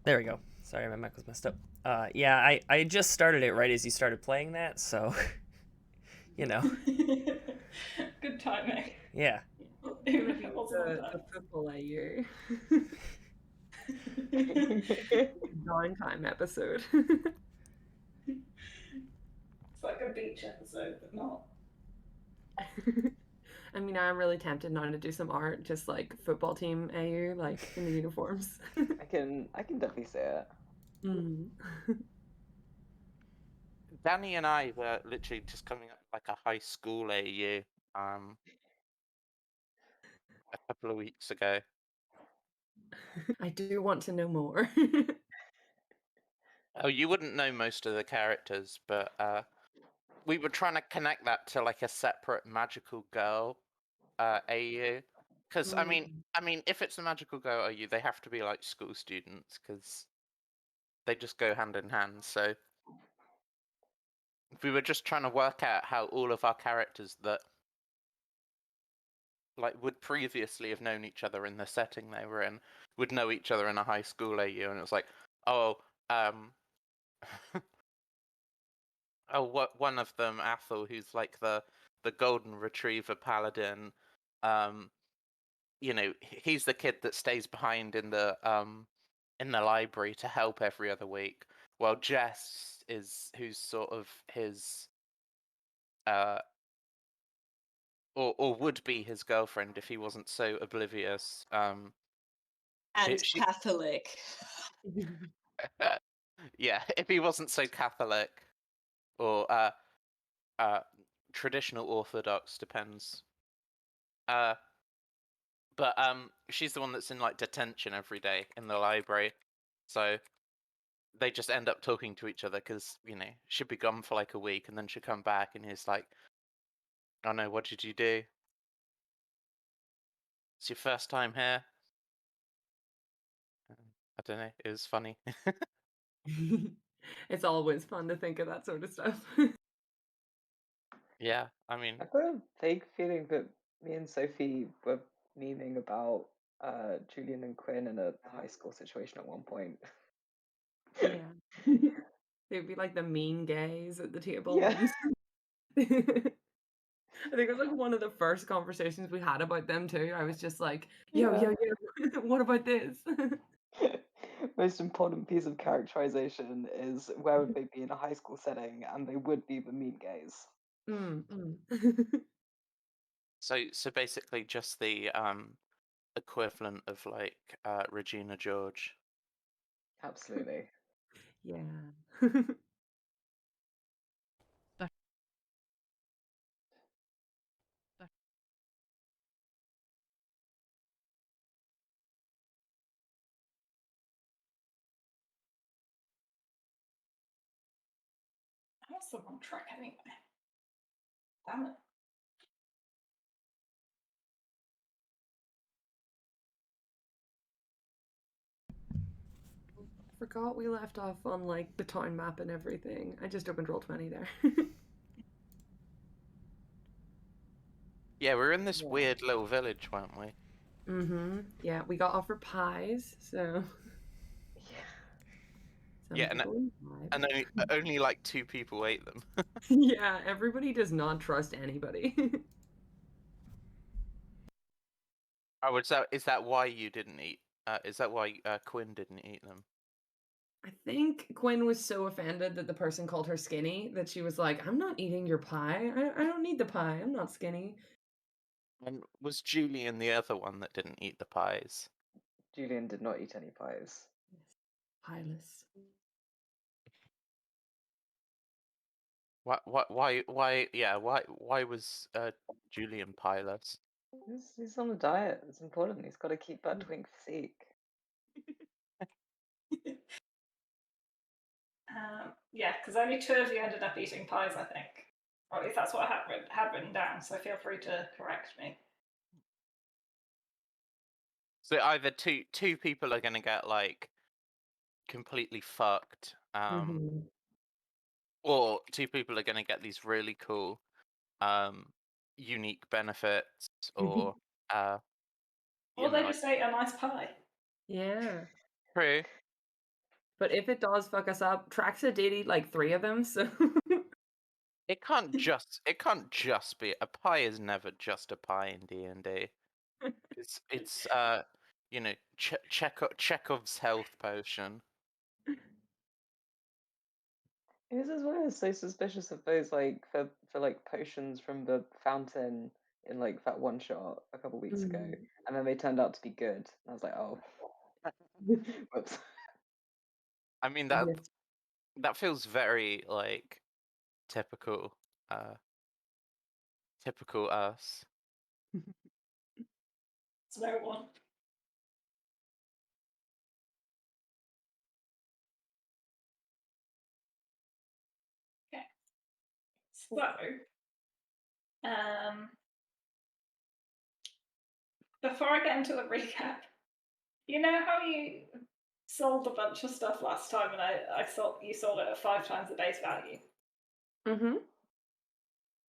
There we go. Sorry, my mic was messed up. Yeah, I just started it right as you started playing that, so you know, Good timing. yeah. It's Even gonna if be it wasn't on the purpose. football AU downtime episode. It's like a beach episode, but not. I mean, I'm really tempted now to do some art, just like football team AU, like in the uniforms. I can definitely say it. Mm. Danny and I were literally just coming up like a high school AU um a couple of weeks ago. I do want to know more. Oh, you wouldn't know most of the characters, but we were trying to connect that to like a separate magical girl AU. Because Mm. I mean, if it's a magical girl AU, they have to be like school students because they just go hand in hand. So we were just trying to work out how all of our characters that like would previously have known each other in the setting they were in would know each other in a high school AU, and it was like, oh, oh, what one of them, Athel, who's like the golden retriever paladin, he's the kid that stays behind in the library to help every other week, while Jess is who's sort of his uh or would be his girlfriend if he wasn't so oblivious. And She Catholic. yeah, if he wasn't so Catholic or uh traditional Orthodox, depends. But she's the one that's in like detention every day in the library, so they just end up talking to each other because she'd be gone for like a week and then she'd come back and he's like, "Oh no, what did you do? It's your first time here." I don't know. It was funny. It's always fun to think of that sort of stuff. Yeah, I mean, I've got a vague feeling that me and Sophie were memeing about Julian and Quinn in a high school situation at one point. Yeah. They'd be like the mean gays at the table, Yeah. and I think it was like one of the first conversations we had about them too. I was just like, "Yo, Yeah. yo, yo, what about this?" Most important piece of characterization is where would they be in a high school setting, and they would be the mean gays. Mm, mm. so basically just the equivalent of like Regina George. Absolutely. Yeah. That's the wrong track anyway. Damn it. Forgot we left off on like the town map and everything. I just opened Roll20 there. Yeah, we're in this Yeah. weird little village, weren't we? Yeah, we got offered pies, so Yeah. some Yeah, people eat pies. and only like 2 people ate them. Yeah, everybody does not trust anybody. Oh, is that why you didn't eat? Is that why Quinn didn't eat them? I think Quinn was so offended that the person called her skinny that she was like, "I'm not eating your pie. I don't need the pie. I'm not skinny." And was Julian the other one that didn't eat the pies? Julian did not eat any pies. Yes. Pieless. Why was Julian pilot? He's on a diet. It's important. He's got to keep that twink physique. Yeah, because only two of you ended up eating pies, I think. Or at least that's what I had written down, so feel free to correct me. So either two people are gonna get like completely fucked, Mhm. or 2 people are gonna get these really cool, unique benefits, or you Or they know, like just ate a nice pie. Yeah. true. But if it does fuck us up, Traxa did eat like 3 of them, so It can't just be a pie. Is never just a pie in D&D. It's you know, Chekhov's health potion. This is why I was so suspicious of those, like, for like potions from the fountain in like that one shot a couple weeks ago, Mhm. and then they turned out to be good. And I was like, oh, whoops. I mean Yes. that feels very like typical typical us. It's no one. Okay. So, before I get into the recap, you know how you sold a bunch of stuff last time, and you sold it at 5 times the base value. Mhm.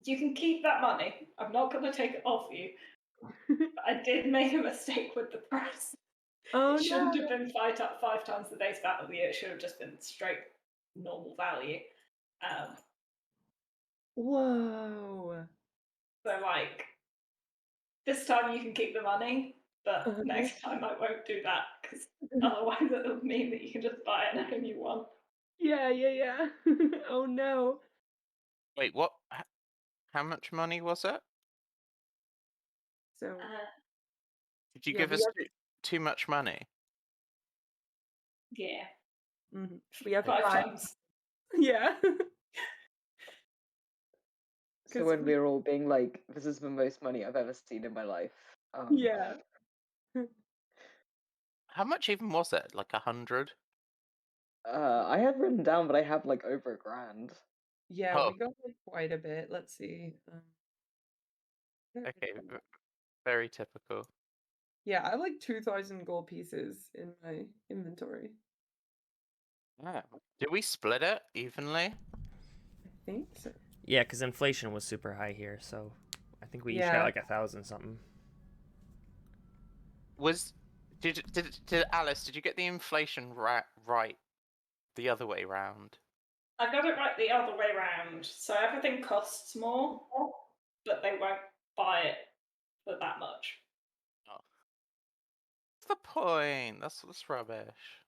You can keep that money. I'm not going to take it off you. But I did make a mistake with the price. Oh, It shouldn't no. have been 5 times the base value. It should have just been straight normal value. Whoa. So, like, this time you can keep the money, but Uh-huh. next time I won't do that, because otherwise it'll mean that you can just buy anything you want. Yeah. Oh, no. Wait, what? How much money was it? So, Did you yeah, give we us have too much money? Yeah, mhm, we have 5 5 times. Yeah. So 'Cause when we we were all being like, this is the most money I've ever seen in my life. Yeah. How much even was it? Like 100? I had written down, but I have like over $1,000. Yeah, Oh, we got, like, quite a bit. Let's see, okay, very typical. yeah, I have, like, 2,000 gold pieces in my inventory. Yeah. Did we split it evenly? I think so. Yeah, because inflation was super high here, so I think we each got Yeah. like 1,000 something. Did Alice? Did you get the inflation right the other way round? I got it right the other way round. So everything costs more, but they won't buy it for that much. Oh, what's the point? That's rubbish.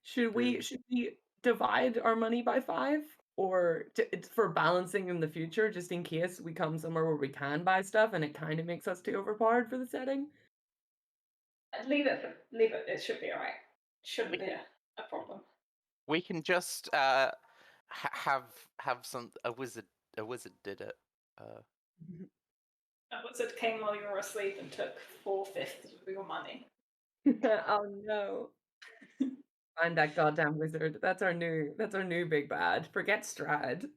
Should Rude. we divide our money by 5? Or it's for balancing in the future, just in case we come somewhere where we can buy stuff and it kinda makes us too overpowered for the setting? Leave it. Leave it. It should be alright. We Shouldn't be can a problem. we can just have a wizard did it. A wizard came while you were asleep and took 4/5 of your money. Oh, no. Find that goddamn wizard. That's our new big bad. Forget Strahd.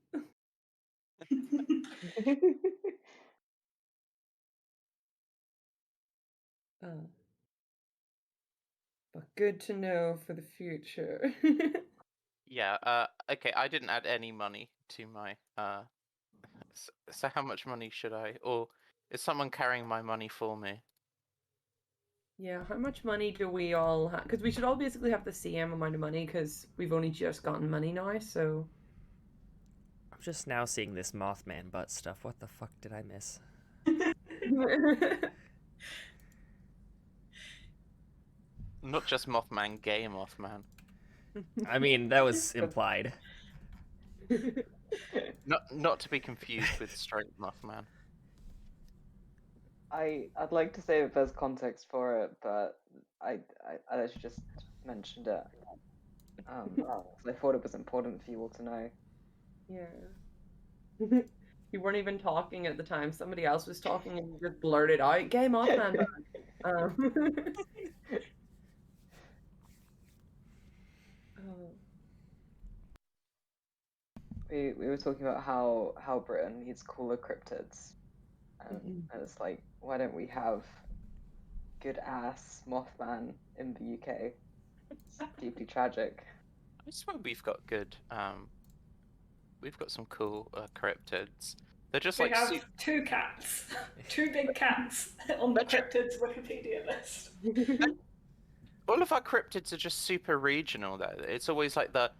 Oh. But good to know for the future. Yeah. Okay. I didn't add any money to my. So how much money should I? Or is someone carrying my money for me? Yeah, how much money do we all have? Because we should all basically have the same amount of money because we've only just gotten money now, so. I'm just now seeing this Mothman butt stuff. What the fuck did I miss? Not just Mothman, gay Mothman. I mean, that was implied. Not to be confused with straight Mothman. I'd like to say that there's context for it, but I actually just mentioned it. 'Cause I thought it was important for you all to know. Yeah. You weren't even talking at the time. Somebody else was talking and you just blurted out, "Gay Mothman." Oh. We were talking about how Britain needs cooler cryptids, and it's like, why don't we have good ass Mothman in the UK? It's deeply tragic. I swear we've got good. We've got some cool cryptids. They're just We like have 2 cats. 2 big cats on the cryptids Wikipedia list. all of our cryptids are just super regional. Though it's always like the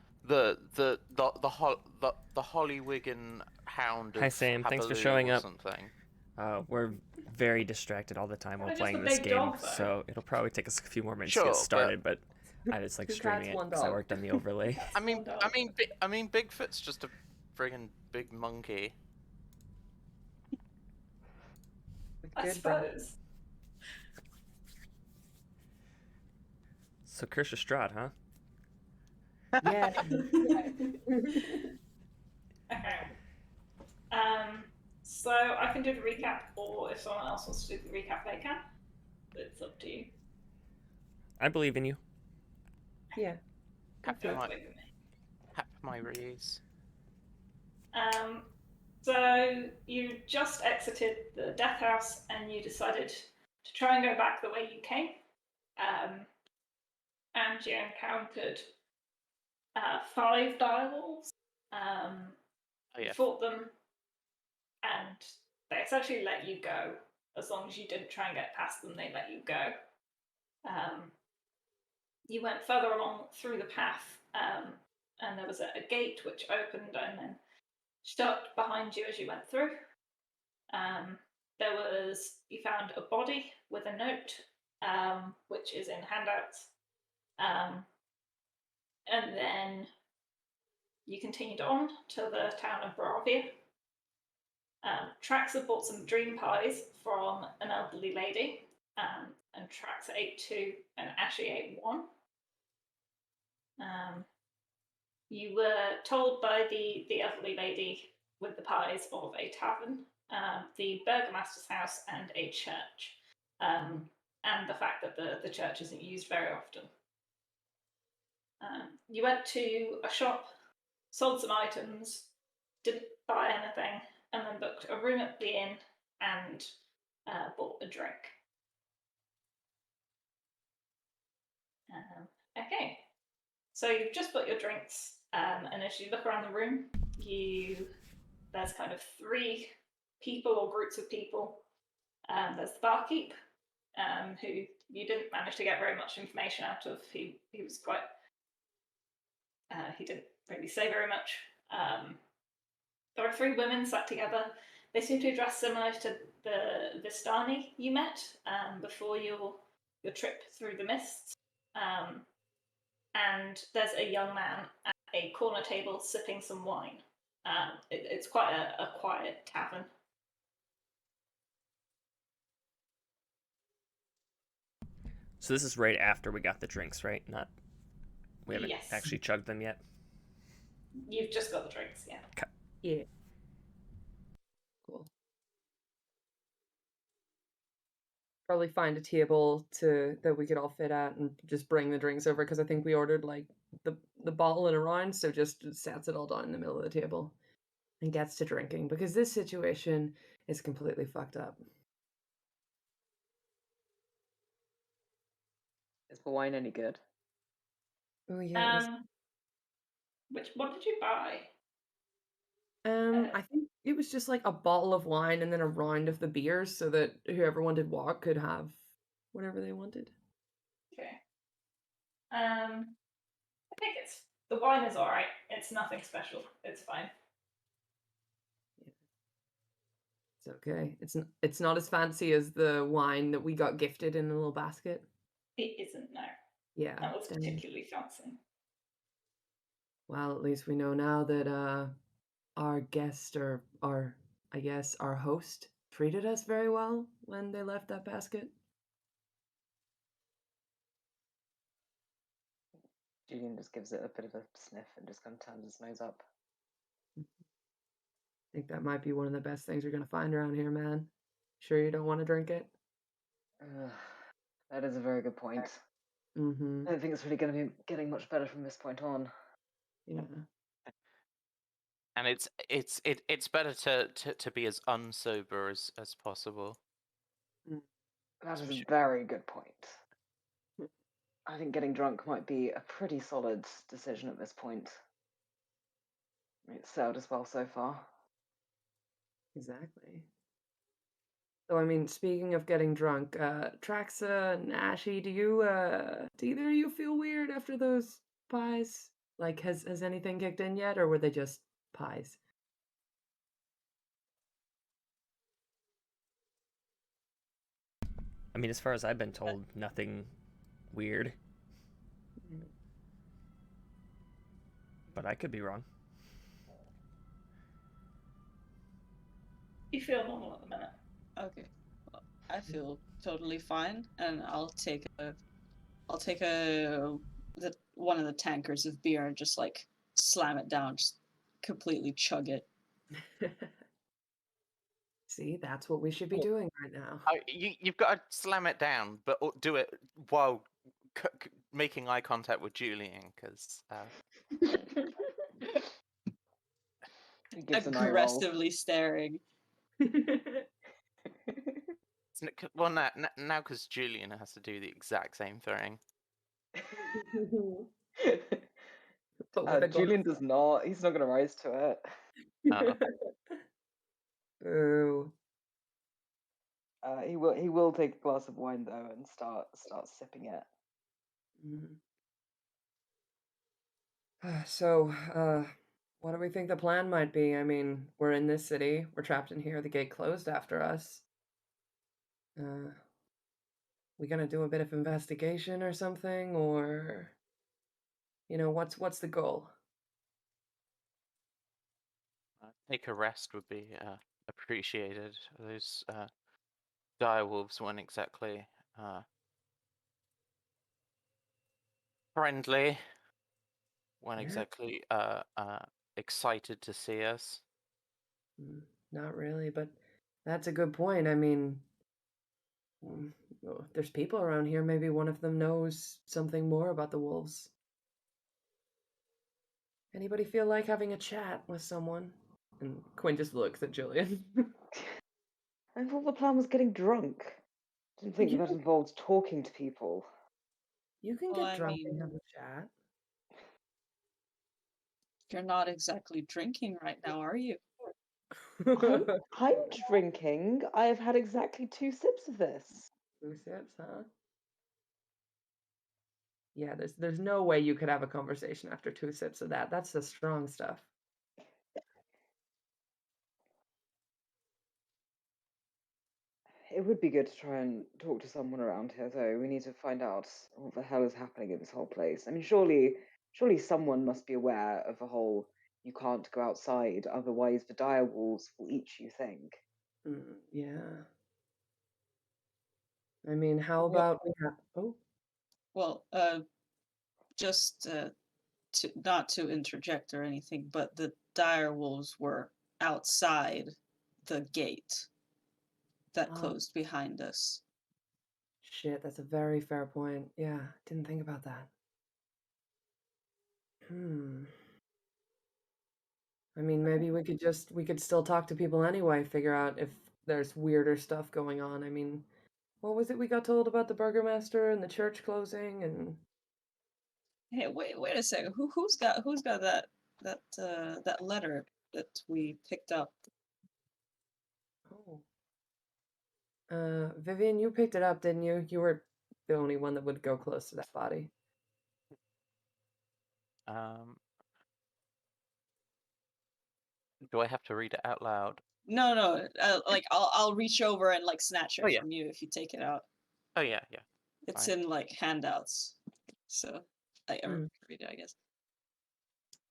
Hollywigan hound Hi, of Sam. Thanks for Habaloo showing or up. something. We're very distracted all the time while They're just a playing this big game, dog, though. so it'll probably take us a few more minutes to Sure, get started. But I just like 2 streaming cats, it 1 because I dog. worked on the overlay. I mean, One I dog. mean, Bigfoot's just a friggin' big monkey. With I good brains. suppose. So Kirsha Strahd, huh? Yeah. Okay. So I can do the recap, or if someone else wants to do the recap, they can. It's up to you. I believe in you. Yeah. Hap Don't my, believe in me. hap my rees. So you just exited the death house and you decided to try and go back the way you came. And you encountered 5 direwolves. Oh You yeah. fought them, and they essentially let you go. As long as you didn't try and get past them, they let you go. You went further along through the path, and there was a gate which opened and then shut behind you as you went through. You found a body with a note, which is in handouts. And then you continued on to the town of Barovia. Trax had bought some dream pies from an elderly lady, and Trax ate 2 and Ashley ate 1. You were told by the elderly lady with the pies of a tavern, the burgomaster's house, and a church, and the fact that the church isn't used very often. You went to a shop, sold some items, didn't buy anything, and then booked a room at the inn and bought a drink. Okay, so you've just bought your drinks, and as you look around the room, there's kind of 3 people or groups of people. There's the barkeep, who you didn't manage to get very much information out of. He was quite. He didn't really say very much. There are 3 women sat together. They seem to dress similar to the Vistani you met before your trip through the mists. And there's a young man at a corner table sipping some wine. It's quite a quiet tavern. So this is right after we got the drinks, right? We haven't Yes. actually chugged them yet. You've just got the drinks, yeah. Yeah. Cool. Probably find a table that we could all fit at and just bring the drinks over, because I think we ordered like the bottle in a round, so just sets it all down in the middle of the table and gets to drinking, because this situation is completely fucked up. Is the wine any good? Oh yeah. What did you buy? I think it was just like a bottle of wine and then a round of the beers, so that whoever wanted what could have whatever they wanted. Okay. I think the wine is alright. It's nothing special. It's fine. It's okay. It's not as fancy as the wine that we got gifted in a little basket. It isn't, no. Yeah. That was damn. particularly fancy. Well, at least we know now that our guest, or I guess our host, treated us very well when they left that basket. Julian just gives it a bit of a sniff and just kind of turns his nose up. I think that might be one of the best things you're gonna find around here, man. Sure you don't want to drink it? That is a very good point. Mm-hmm. I don't think it's really going to be getting much better from this point on. Yeah. And it's better to be as unsober as possible. That is a very good point. I think getting drunk might be a pretty solid decision at this point. It's sailed as well so far. Exactly. So, I mean, speaking of getting drunk, Traxa and Ashy, do either of you feel weird after those pies? Like, has anything kicked in yet, or were they just pies? I mean, as far as I've been told, nothing weird, Mm. but I could be wrong. You feel normal at the minute. Okay. Well, I feel totally fine, and I'll take one of the tankers of beer and just like slam it down, just completely chug it. See, that's what we should be Oh. doing right now. You've got to slam it down, but do it while making eye contact with Julian, because He gives an eye roll. Aggressively staring. well, now because Julian has to do the exact same thing. But with a Julian glass. does not. He's not going to rise to it. Boo. He will take a glass of wine though and start sipping it. So, what do we think the plan might be? I mean, we're in this city. We're trapped in here. The gate closed after us. We gonna do a bit of investigation or something, or what's the goal? Take a rest would be appreciated. Those direwolves weren't exactly friendly. Weren't Yeah. exactly excited to see us. Not really, but that's a good point. I mean, well, there's people around here. Maybe one of them knows something more about the wolves. Anybody feel like having a chat with someone? And Quinn just looks at Julian. I thought the plan was getting drunk. Didn't think You that involved talking to people. You can Well, get I drunk mean- and have a chat. You're not exactly drinking right now, are you? I'm drinking. I have had exactly 2 sips of this. 2 sips, huh? Yeah, there's no way you could have a conversation after 2 sips of that. That's the strong stuff. It would be good to try and talk to someone around here, though. We need to find out what the hell is happening in this whole place. I mean, surely someone must be aware of the whole "you can't go outside, otherwise the dire wolves will eat you" thing. Yeah. I mean, how Well- about we have... Oh, Well, just not to interject or anything, but the dire wolves were outside the gate that Ah. closed behind us. shit, that's a very fair point. Yeah, didn't think about that. I mean, maybe we could still talk to people anyway, figure out if there's weirder stuff going on. I mean, what was it we got told about the burgomaster and the church closing and... Hey, wait a second. Who's got that letter that we picked up? Oh. Vivian, you picked it up, didn't you? You were the only one that would go close to that body. Do I have to read it out loud? No. Like I'll reach over and like snatch it Oh, yeah. from you if you take it out. Oh yeah. It's Fine. in like handouts, so I can read it, I guess.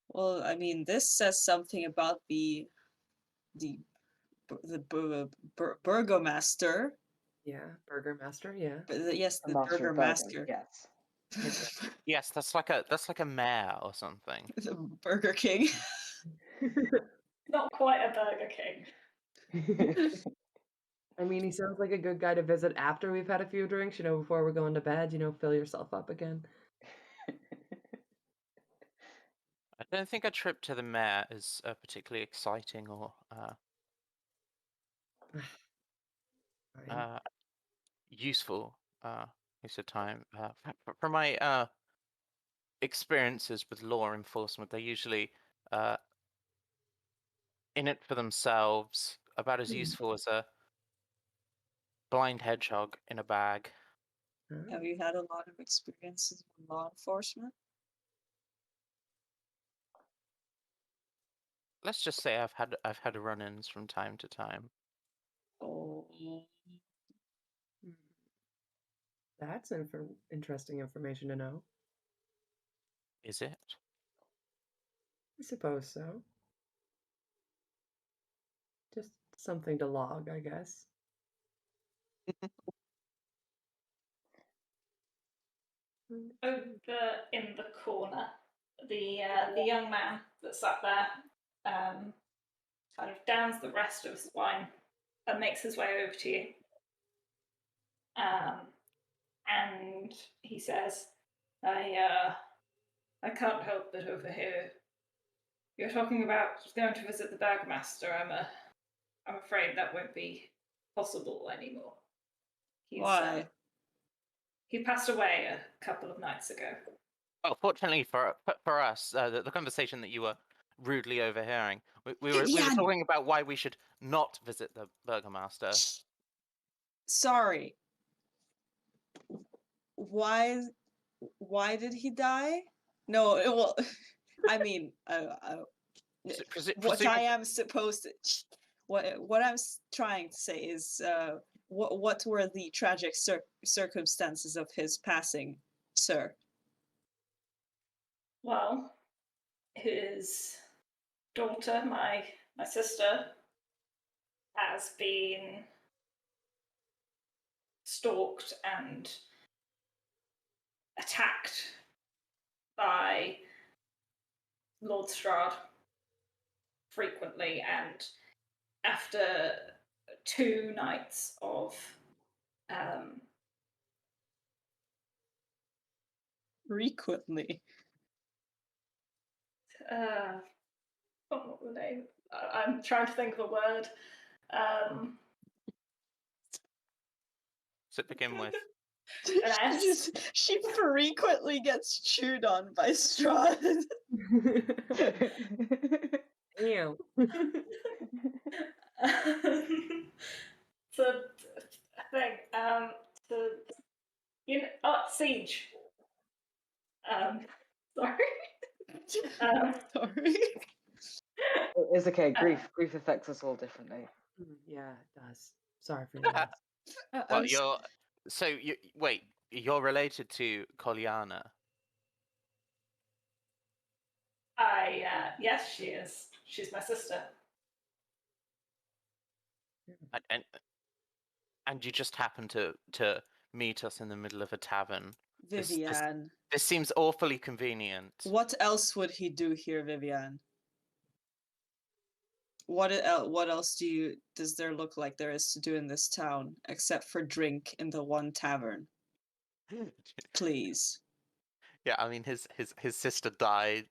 Well, I mean, this says something about the burgomaster. Yeah, burgomaster, yeah. Yes, A the master of burgomaster. burgers, yes. Yes, that's like a mayor or something. The Burger King. Not quite a Burger King. I mean, he sounds like a good guy to visit after we've had a few drinks, before we're going to bed, fill yourself up again. I don't think a trip to the mayor is particularly exciting or Fine. useful use of time. From my experiences with law enforcement, they're usually in it for themselves, about as useful as blind hedgehog in a bag. Have you had a lot of experiences with law enforcement? Let's just say I've had run-ins from time to time. Oh, That's interesting information to know. Is it? I suppose so. Just something to log, I guess. Over in the corner, the young man that sat there kind of downs the rest of his wine and makes his way over to you. And he says, I can't help but overhear you're talking about going to visit the Burgomaster. I'm afraid that won't be possible anymore. why? He passed away a couple of nights ago. Oh, fortunately for us, the conversation that you were rudely overhearing, we were Vivian! talking about why we should not visit the Burgomaster. Sorry. Why did he die? No, well, I mean, what I am supposed to, what I'm trying to say is, what were the tragic circumstances of his passing, sir? Well, his daughter, my sister, has been stalked and attacked by Lord Strahd frequently, and after 2 nights of Frequently. what were they? I'm trying to think of a word. To begin with. An S. She frequently gets chewed on by Strahd. Damn. So I think siege. Sorry. Sorry. It's okay. Grief affects us all differently. Yeah, it does. Sorry for your loss. Well, wait, you're related to Kolyana. Yes, she is. She's my sister. And you just happen to meet us in the middle of a tavern. Vivian. This seems awfully convenient. What else would he do here, Vivian? What else does there look like there is to do in this town except for drink in the one tavern? Please. Yeah, I mean his sister died,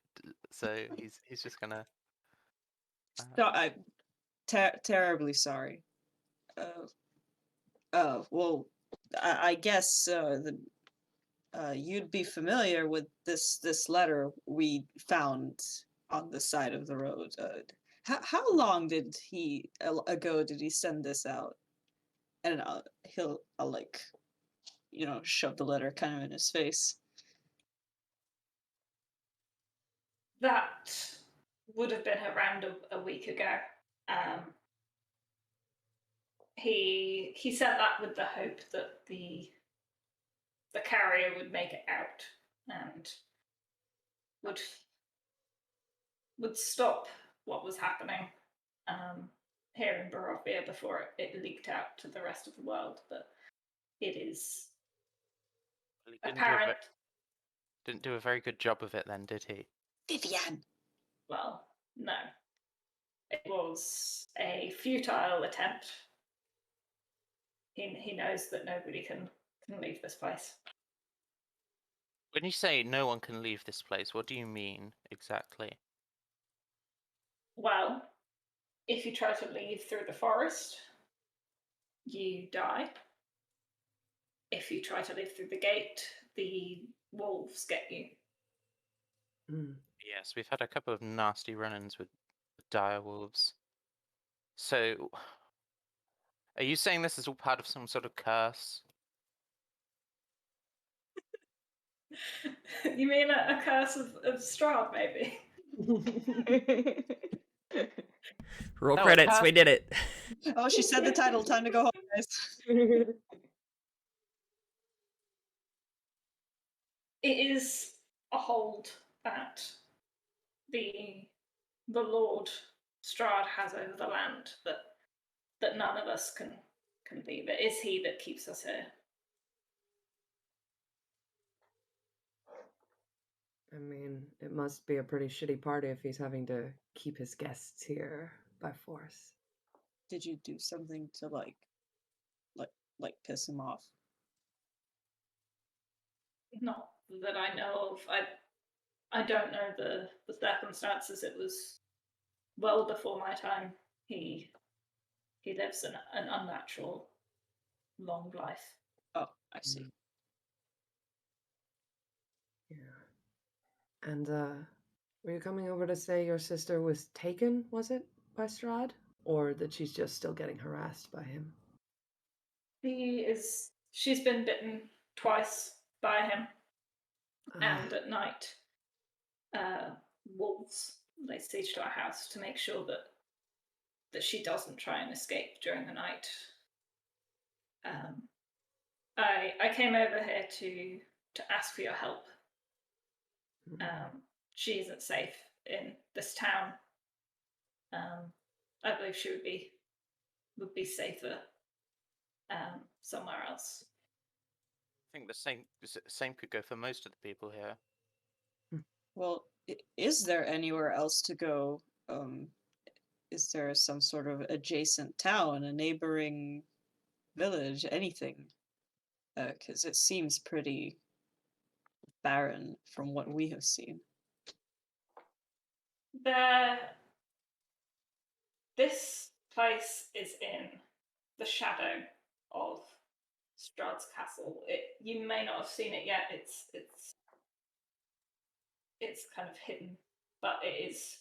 so he's just gonna. I'm terribly sorry. Well, I guess you'd be familiar with this letter we found on the side of the road. How long ago did he send this out? And I'll like, shove the letter kind of in his face. That would have been around a week ago. He sent that with the hope that the carrier would make it out and would stop what was happening here in Barovia before it leaked out to the rest of the world. But it is apparent. Didn't do a very good job of it then, did he? Vivian! Well, no. It was a futile attempt. He knows that nobody can leave this place. When you say no one can leave this place, what do you mean exactly? Well, if you try to leave through the forest, you die. If you try to leave through the gate, the wolves get you. Yes, we've had a couple of nasty run-ins with dire wolves. So, Are you saying this is all part of some sort of curse? You mean a curse of Strahd, maybe? Roll No, a credits. curse. We did it. Oh, she said the title. Time to go home, guys. It is a hold that the Lord Strahd has over the land that none of us can leave. It is he that keeps us here. I mean, it must be a pretty shitty party if he's having to keep his guests here by force. Did you do something to like piss him off? Not that I know of. I don't know the circumstances. It was well before my time. He lives an unnatural long life. Oh, I see. Yeah. And were you coming over to say your sister was taken, was it, by Strahd? Or that she's just still getting harassed by him? She's been bitten twice by him, and Ah, at night, wolves lay siege to our house to make sure that she doesn't try and escape during the night. I came over here to ask for your help. She isn't safe in this town. I believe she would be safer somewhere else. I think the same could go for most of the people here. Well, is there anywhere else to go? Is there some sort of adjacent town, a neighboring village, anything? Because it seems pretty barren from what we have seen. This place is in the shadow of Strahd's castle. You may not have seen it yet. It's kind of hidden, but it is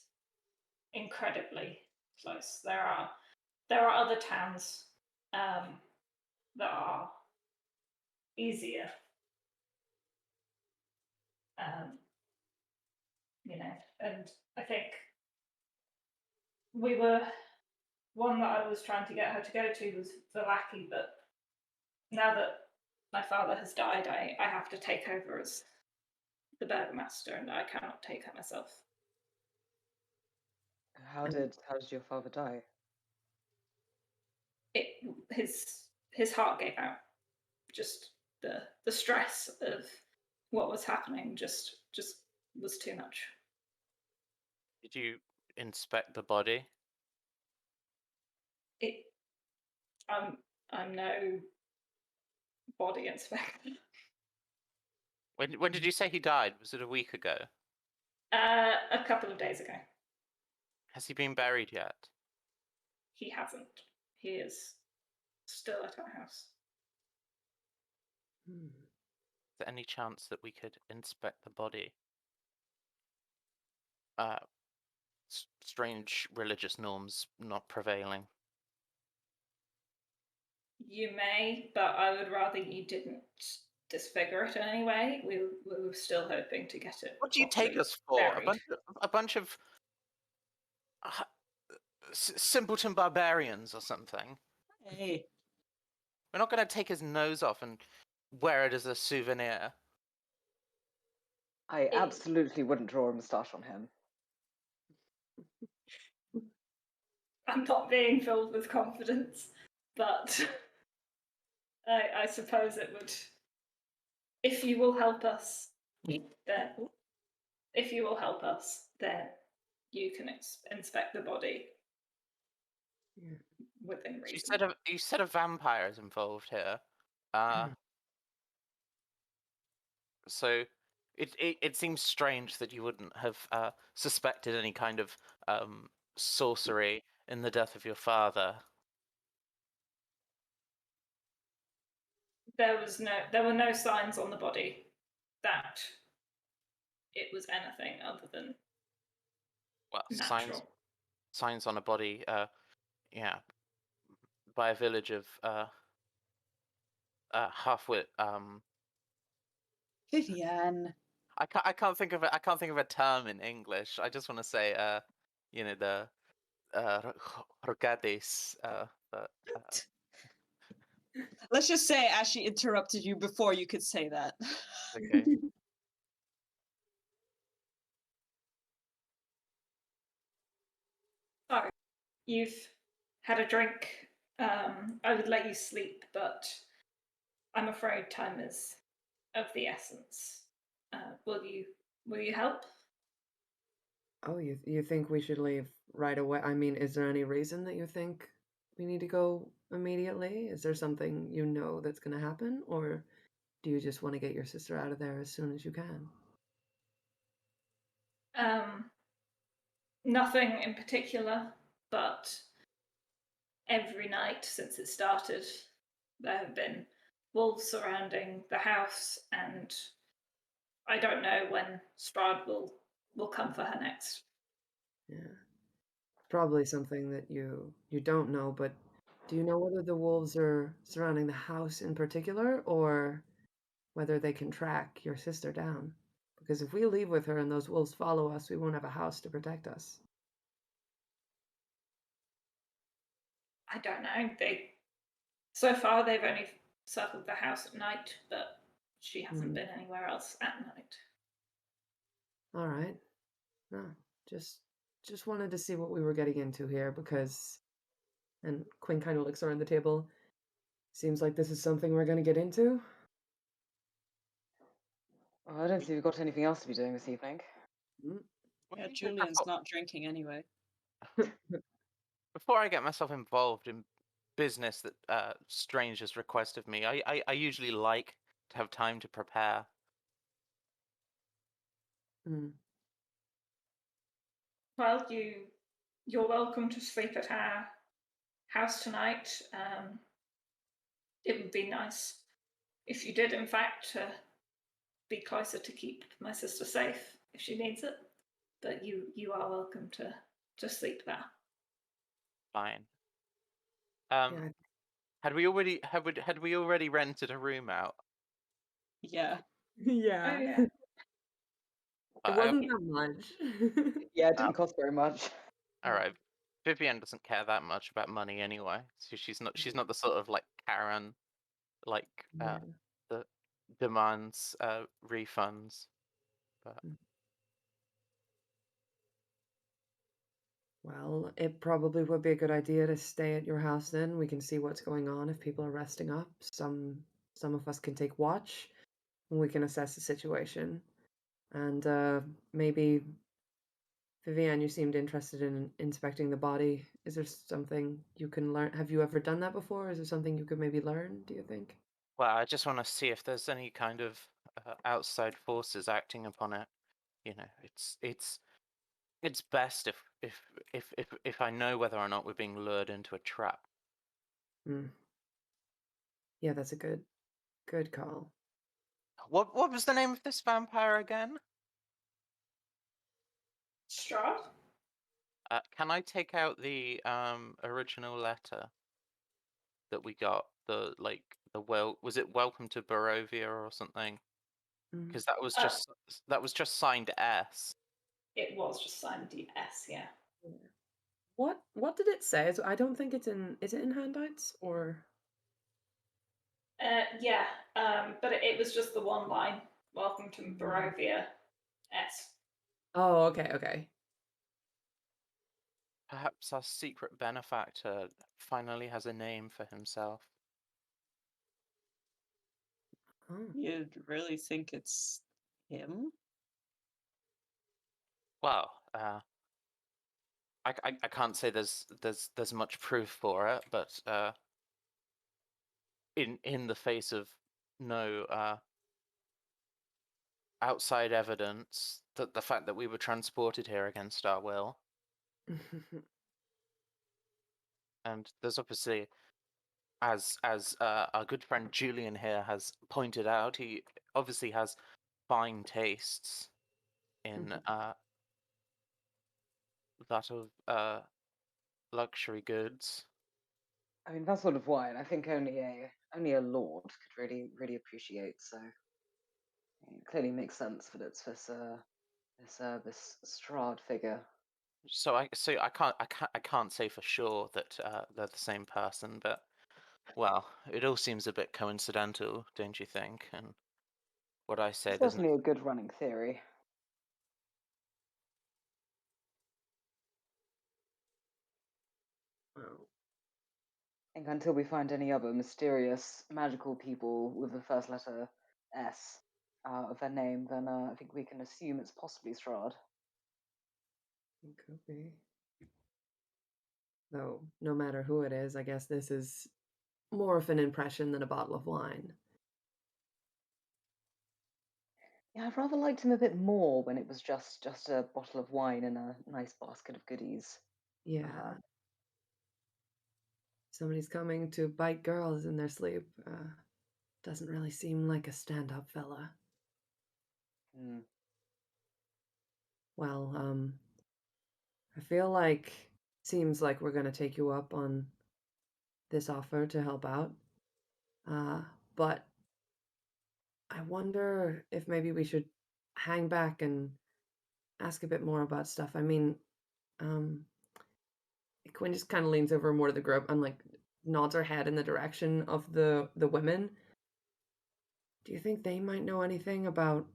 incredibly close. There are other towns that are easier, and I think we were one that I was trying to get her to go to was Vallaki, but now that my father has died, I have to take over as the burgomaster, and I cannot take her myself. How did your father die? His heart gave out. Just the stress of what was happening just was too much. Did you inspect the body? I'm no body inspector. When did you say he died? Was it a week ago? A couple of days ago. Has he been buried yet? He hasn't. He is still at our house. Is there any chance that we could inspect the body? Strange religious norms not prevailing. You may, but I would rather you didn't disfigure it in any way. We were still hoping to get it. What do you take us for? Buried. A bunch of simpleton barbarians or something? Hey, We're not going to take his nose off and wear it as a souvenir. I absolutely wouldn't draw a moustache on him. I'm not being filled with confidence, but I suppose it would. If you will help us, then you can inspect the body within reason. You said a vampire is involved here. So it seems strange that you wouldn't have suspected any kind of sorcery in the death of your father. There were no signs on the body that it was anything other than Well, natural. signs on a body, yeah, by a village of half-wit. Vivian. I can't think of a term in English. I just want to say the Rogadis. Let's just say Ashley interrupted you before you could say that. Okay. So, you've had a drink. I would let you sleep, but I'm afraid time is of the essence. Will you help? Oh, you think we should leave right away? I mean, is there any reason that you think we need to go immediately? Is there something you know that's going to happen, or do you just want to get your sister out of there as soon as you can? Nothing in particular, but every night since it started, there have been wolves surrounding the house, and I don't know when Strahd will come for her next. Yeah. Probably something that you don't know, but do you know whether the wolves are surrounding the house in particular, or whether they can track your sister down? Because if we leave with her and those wolves follow us, we won't have a house to protect us. I don't know. So far they've only circled the house at night, but she hasn't been anywhere else at night. All right. No, just wanted to see what we were getting into here because, and Quinn kind of looks around the table. Seems like this is something we're going to get into. Well, I don't see we've got anything else to be doing this evening. Mm. Yeah, Julian's not drinking anyway. Before I get myself involved in business that strangers request of me, I usually like to have time to prepare. Mm. Well, you're welcome to sleep at our house tonight. It would be nice if you did, in fact, be closer to keep my sister safe if she needs it. But you are welcome to sleep there. Fine. Yeah. Had we already rented a room out? Yeah. Yeah. Oh yeah. It wasn't that much. Yeah, it didn't cost very much. All right. Vivienne doesn't care that much about money anyway, so she's not the sort of like Karen, like Yeah. that demands refunds. But Well, it probably would be a good idea to stay at your house then. We can see what's going on if people are resting up. Some of us can take watch and we can assess the situation. And maybe Vivienne, you seemed interested in inspecting the body. Is there something you can learn? Have you ever done that before? Is there something you could maybe learn, do you think? well, I just want to see if there's any kind of outside forces acting upon it. You know, it's best if I know whether or not we're being lured into a trap. Mm. Yeah, that's a good call. What was the name of this vampire again? Strahd? Can I take out the original letter that we got? Was it Welcome to Barovia or something? Mm. Because that was just signed S. It was just signed DS, yeah. What did it say? I don't think it's in. Is it in handouts or? Yeah, but it was just the one line. Welcome to Barovia S. Oh, okay. Perhaps our secret benefactor finally has a name for himself. Oh. You'd really think it's him? Well, I can't say there's much proof for it, but in the face of no outside evidence, that the fact that we were transported here against our will, and there's obviously, as our good friend Julian here has pointed out, he obviously has fine tastes in that of luxury goods. I mean, that sort of wine, I think only a lord could really appreciate. So it clearly makes sense that it's this Strahd figure. So I can't say for sure that they're the same person, but well, it all seems a bit coincidental, don't you think? And what I say It's doesn't. certainly a good running theory. Oh, I think until we find any other mysterious magical people with the first letter S of their name, then I think we can assume it's possibly Strahd. it could be. Though, no matter who it is, I guess this is more of an impression than a bottle of wine. Yeah, I've rather liked him a bit more when it was just a bottle of wine and a nice basket of goodies. Yeah. Somebody's coming to bite girls in their sleep. Doesn't really seem like a stand-up fella. Hmm. Well, I feel like seems like we're gonna take you up on this offer to help out. But I wonder if maybe we should hang back and ask a bit more about stuff. I mean, um, Quinn just kind of leans over more to the group and like nods her head in the direction of the women. Do you think they might know anything about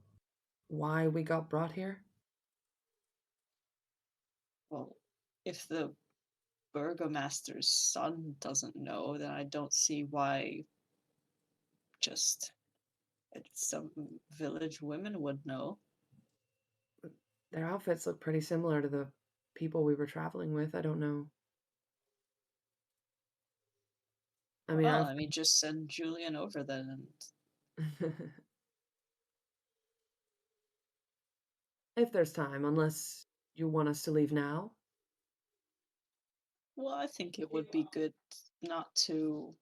why we got brought here? Well, if the burgomaster's son doesn't know, then I don't see why just some village women would know. Their outfits look pretty similar to the people we were traveling with. I don't know. I mean, Well, I mean, just send Julian over then. if there's time, unless you want us to leave now. Well, I think it would be good not to,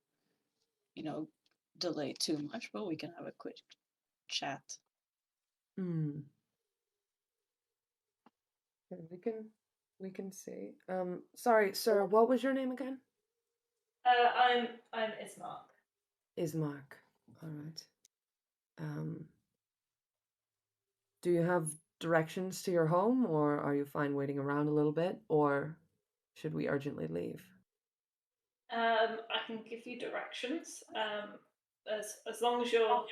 delay too much, but we can have a quick chat. Hmm. Yeah, we can see. Sorry, sir, what was your name again? I'm Ismark. Ismark. All right. Do you have directions to your home, or are you fine waiting around a little bit, or should we urgently leave? I can give you directions. As long as you're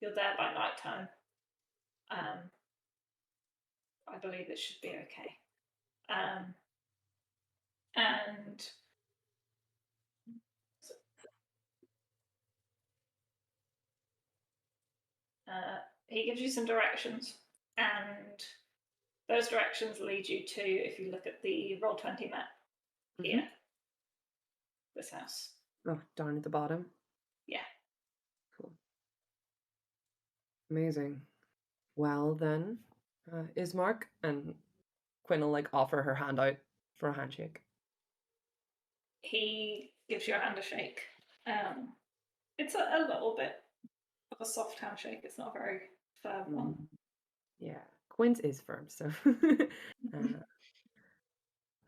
there by night time, I believe it should be okay. And he gives you some directions, and those directions lead you to, if you look at the Roll20 map here, this house. Oh, darn at the bottom. Yeah. Cool. Amazing. Well then, Ismark and Quinn will like offer her hand out for a handshake. He gives your hand a shake. It's a little bit of a soft handshake. It's not a very firm one. Yeah, Quinn's is firm, so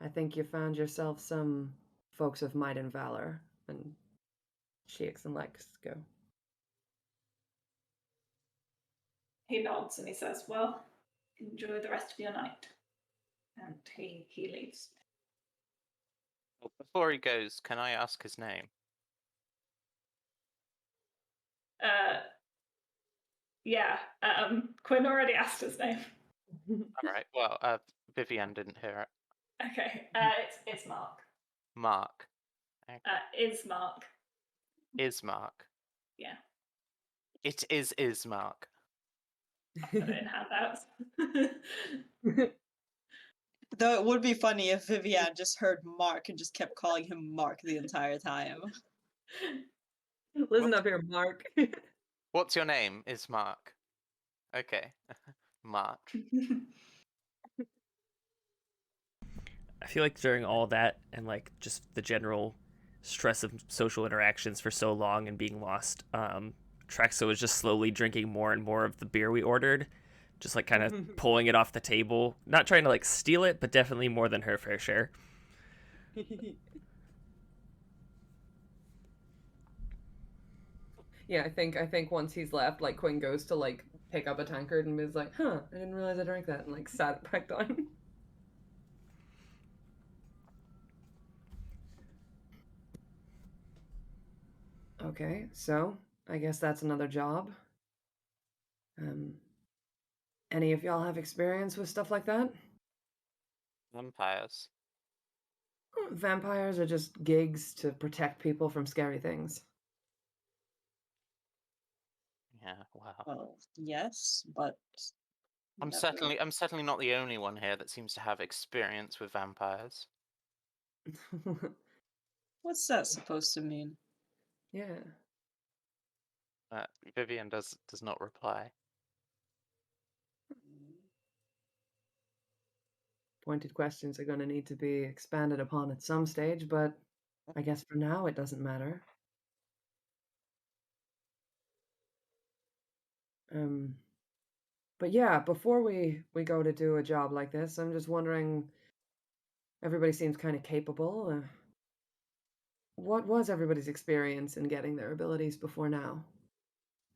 I think you found yourself some folks of might and valor, and shakes and legs go. He nods and he says, "Well, enjoy the rest of your night." And he leaves. Before he goes, can I ask his name? Yeah. Quinn already asked his name. All right. Well, Vivian didn't hear it. Okay. It's Mark. Mark. Is Mark. Ismark. Yeah. It is Ismark. Put it in handouts. Though it would be funny if Vivian just heard Mark and just kept calling him Mark the entire time. Listen up here, Mark. What's your name? Ismark. Okay. Mark. I feel like during all that and like just the general stress of social interactions for so long and being lost, Trexo was just slowly drinking more and more of the beer we ordered, just like kind of pulling it off the table, not trying to like steal it, but definitely more than her fair share. Yeah, I think once he's left, like Quinn goes to like pick up a tankard and is like, "Huh, I didn't realize I drank that," and like sat it back down. Okay, so I guess that's another job. Um, any of y'all have experience with stuff like that? Vampires. Vampires are just gigs to protect people from scary things. Yeah, wow. Well, yes, but I'm never. certainly not the only one here that seems to have experience with vampires. What's that supposed to mean? Yeah. Vivian does not reply. Pointed questions are going to need to be expanded upon at some stage, but I guess for now it doesn't matter. But yeah, before we go to do a job like this, I'm just wondering. Everybody seems kind of capable. What was everybody's experience in getting their abilities before now?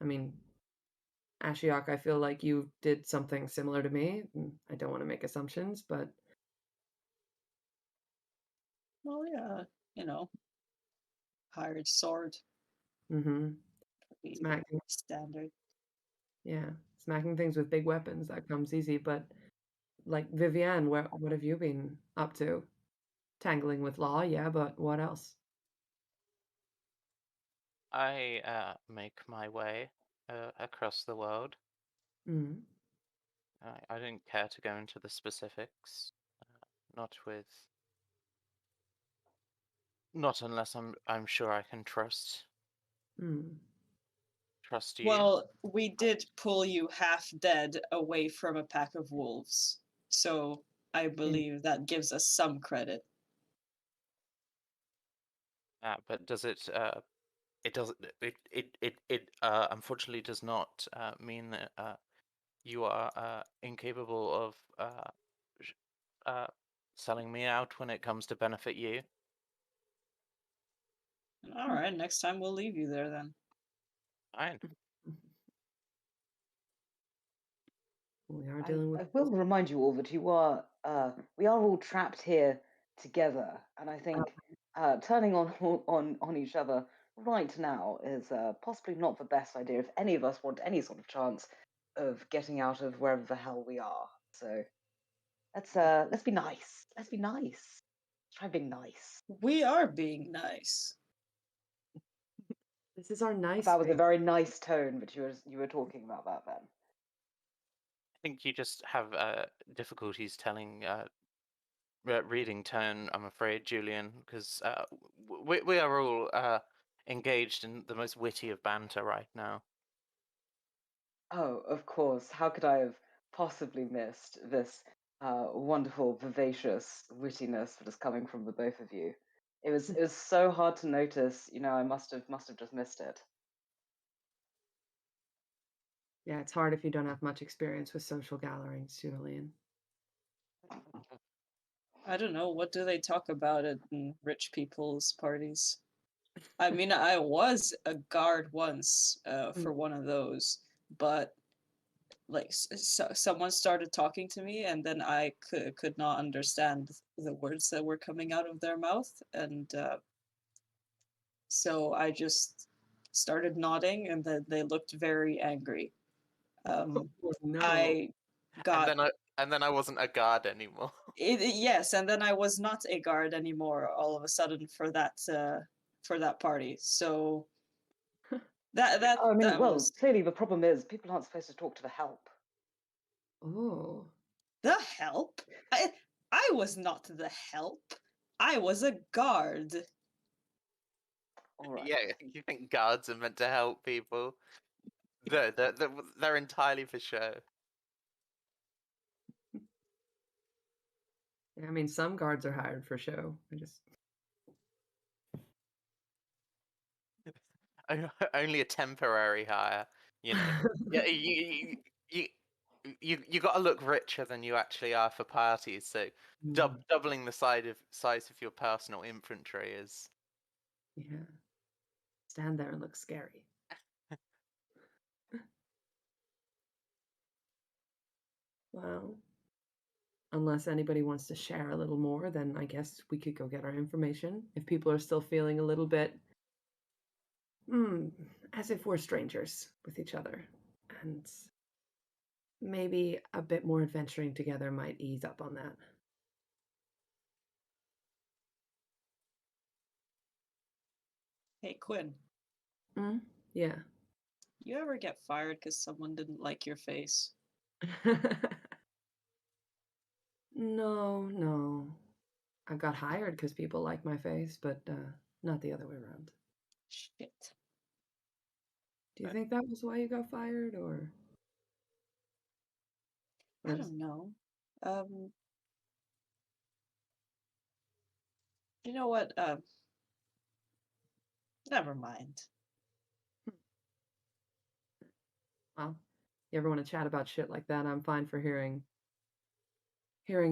I mean, Ashiok, I feel like you did something similar to me. I don't want to make assumptions, but Well, yeah, you know, hired sword, mm-hmm. pretty Smacking, standard. yeah, smacking things with big weapons, that comes easy. But like Vivienne, what have you been up to? Tangling with law, yeah, but what else? I make my way across the world. Mm. I didn't care to go into the specifics. Not unless I'm sure I can trust Mm. you. Well, we did pull you half dead away from a pack of wolves, so I believe that gives us some credit. But does it? It doesn't. It unfortunately does not mean that you are incapable of selling me out when it comes to benefit you. All right, next time we'll leave you there then. Fine. We are dealing with. I will remind you all that we are all trapped here together, and I think turning on each other right now is possibly not the best idea if any of us want any sort of chance of getting out of wherever the hell we are. So let's be nice. Let's be nice. Try being nice. We are being nice. This is our nice. That was a very nice tone that you were talking about that then. I think you just have difficulties telling reading tone, I'm afraid, Julian, because we are all engaged in the most witty of banter right now. Oh, of course. How could I have possibly missed this wonderful, vivacious wittiness that is coming from the both of you? It was so hard to notice. You know, I must have just missed it. Yeah, it's hard if you don't have much experience with social gatherings, Julian. I don't know, what do they talk about at rich people's parties? I mean, I was a guard once for one of those, but like someone started talking to me and then I could not understand the words that were coming out of their mouth, and so I just started nodding and then they looked very angry. Oh, no. I got and then I wasn't a guard anymore. yes, and then I was not a guard anymore all of a sudden for that party. So Oh, I mean, that well, was clearly the problem is people aren't supposed to talk to the help. Oh. the help. I was not the help. I was a guard. All right. Yeah, you think guards are meant to help people? They're entirely for show. Yeah, I mean, some guards are hired for show. Only a temporary hire, you know. Yeah, you got to look richer than you actually are for parties. So doubling the size of your personal infantry is. Yeah. Stand there and look scary. Well, unless anybody wants to share a little more, then I guess we could go get our information. If people are still feeling a little bit, hmm, as if we're strangers with each other. And maybe a bit more adventuring together might ease up on that. Hey, Quinn, Mm? Yeah. you ever get fired because someone didn't like your face? No. I got hired because people like my face, but not the other way around. Shit. Do you think that was why you got fired, or I is- don't know. Um, you know what? Never mind. well, you ever want to chat about shit like that? I'm fine for hearing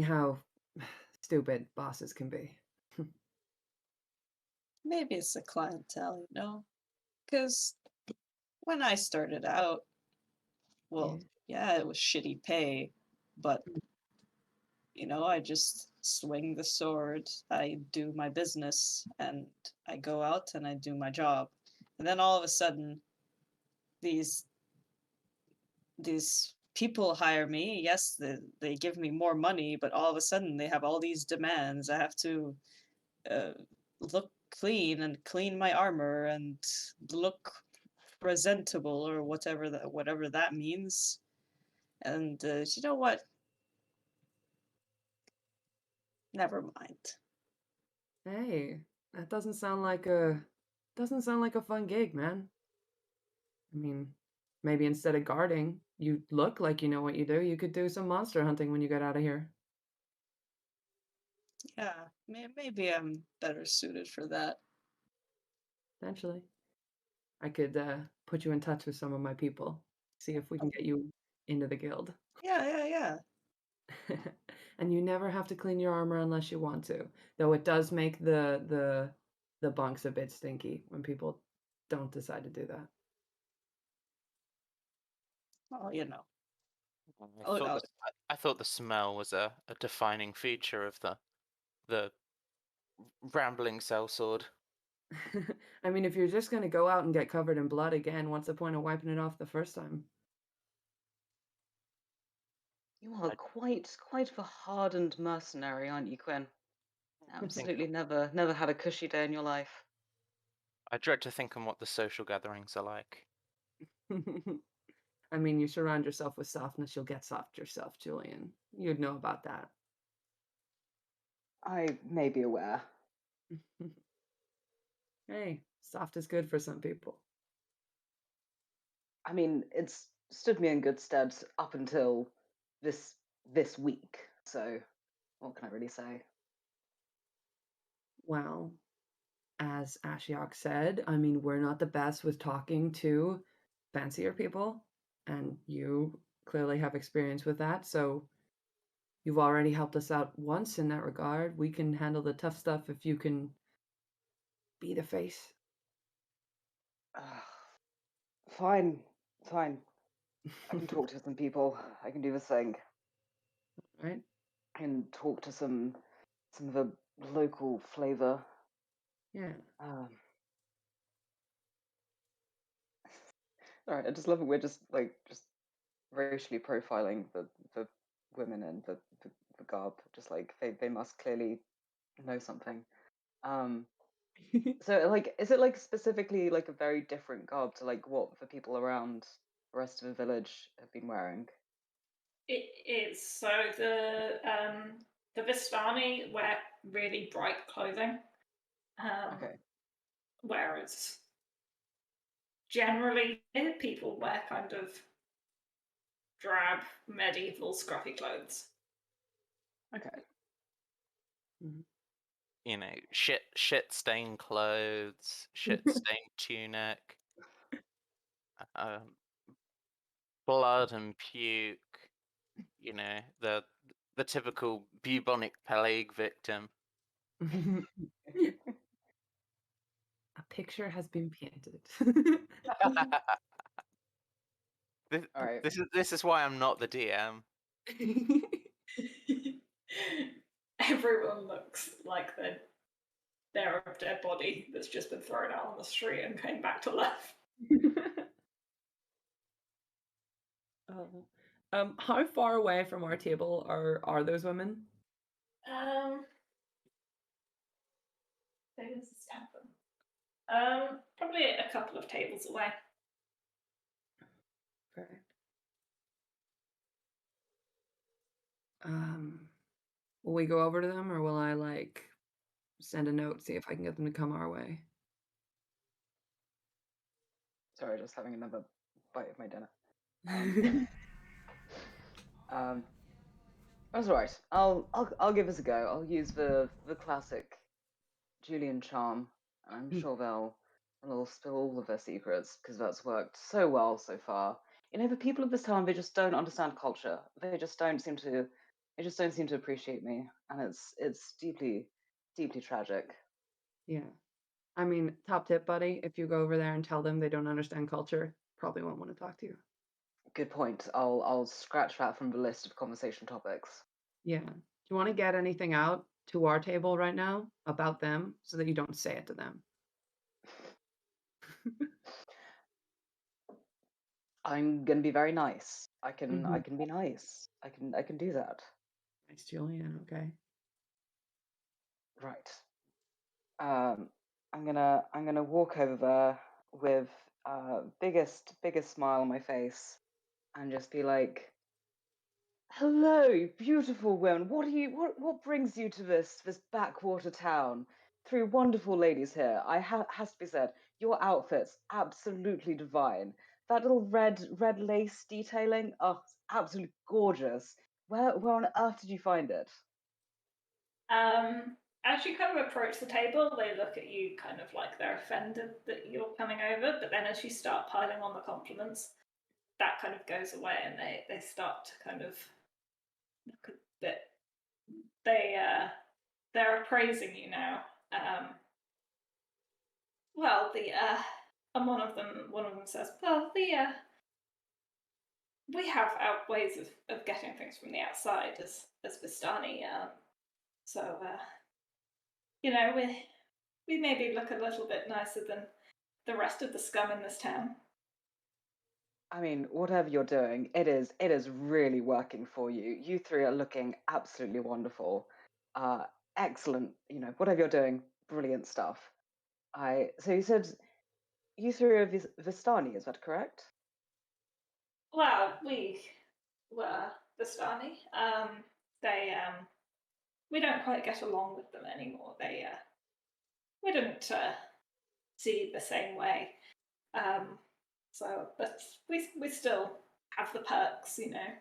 how stupid bosses can be. Maybe it's the clientele, you know? Because when I started out, well, yeah, it was shitty pay, but you know, I just swing the sword, I do my business, and I go out and I do my job. And then all of a sudden, these people hire me. Yes, they give me more money, but all of a sudden they have all these demands. I have to uh, look clean and clean my armor and look presentable or whatever that means. And you know what? Never mind. Hey, that doesn't sound like a fun gig, man. I mean, maybe instead of guarding, you look like you know what you do. You could do some monster hunting when you get out of here. Yeah, maybe I'm better suited for that. Potentially. I could put you in touch with some of my people. See if we can get you into the guild. Yeah. And you never have to clean your armor unless you want to. Though it does make the bunks a bit stinky when people don't decide to do that. Well, you know. I Oh, thought no. I thought the smell was a defining feature of the rambling sellsword. I mean, if you're just gonna go out and get covered in blood again, what's the point of wiping it off the first time? You are quite the hardened mercenary, aren't you, Quinn? Absolutely never had a cushy day in your life. I dread to think on what the social gatherings are like. I mean, you surround yourself with softness, you'll get soft yourself, Julian. You'd know about that. I may be aware. Hey, soft is good for some people. I mean, it's stood me in good stead up until this week. So, what can I really say? Well, as Ashiok said, I mean, we're not the best with talking to fancier people, and you clearly have experience with that, so you've already helped us out once in that regard. We can handle the tough stuff if you can be the face. Fine. I can talk to some people. I can do this thing. Right? I can talk to some of the local flavor. Yeah. All right, I just love it. We're just racially profiling the women and the garb. Just like they must clearly know something. So like, is it like specifically like a very different garb to like what the people around the rest of the village have been wearing? It is. So the Vistani wear really bright clothing, Okay. whereas generally people wear kind of drab, medieval, scruffy clothes. Okay. You know, shit stained clothes, shit stained tunic, blood and puke. You know, the typical bubonic plague victim. A picture has been painted. this, All right. this is why I'm not the DM. Everyone looks like they're a dead body that's just been thrown out on the street and came back to life. How far away from our table are those women? Where does this happen? Probably a couple of tables away. Okay. Will we go over to them, or will I like send a note, see if I can get them to come our way? Sorry, just having another bite of my dinner. That's all right. I'll give us a go. I'll use the classic Julian charm. I'm sure they'll spill all of their secrets because that's worked so well so far. You know, the people of this town, they just don't understand culture. They just don't seem to appreciate me, and it's deeply tragic. Yeah. I mean, top tip, buddy, if you go over there and tell them they don't understand culture, probably won't want to talk to you. Good point. I'll scratch that from the list of conversation topics. Yeah. Do you want to get anything out to our table right now about them so that you don't say it to them? I'm gonna be very nice. I can Mhm. be nice. I can do that. Nice, Julian. Okay. Right. I'm gonna walk over there with biggest smile on my face and just be like, "Hello, beautiful women. What brings you to this backwater town? Three wonderful ladies here. Has to be said, your outfits absolutely divine. That little red lace detailing, oh, it's absolutely gorgeous. Where on earth did you find it?" As you kind of approach the table, they look at you kind of like they're offended that you're coming over, but then as you start piling on the compliments, that kind of goes away and they start to kind of look at that they're appraising you now. Well, and one of them says, well, we have our ways of getting things from the outside as Vistani. So you know, we maybe look a little bit nicer than the rest of the scum in this town. I mean, whatever you're doing, it is really working for you. You three are looking absolutely wonderful. Uh, Excellent. You know, whatever you're doing, brilliant stuff. So you said you three are Vistani, is that correct? Well, we were Vistani. They we don't quite get along with them anymore. We don't see the same way. But we still have the perks, you know.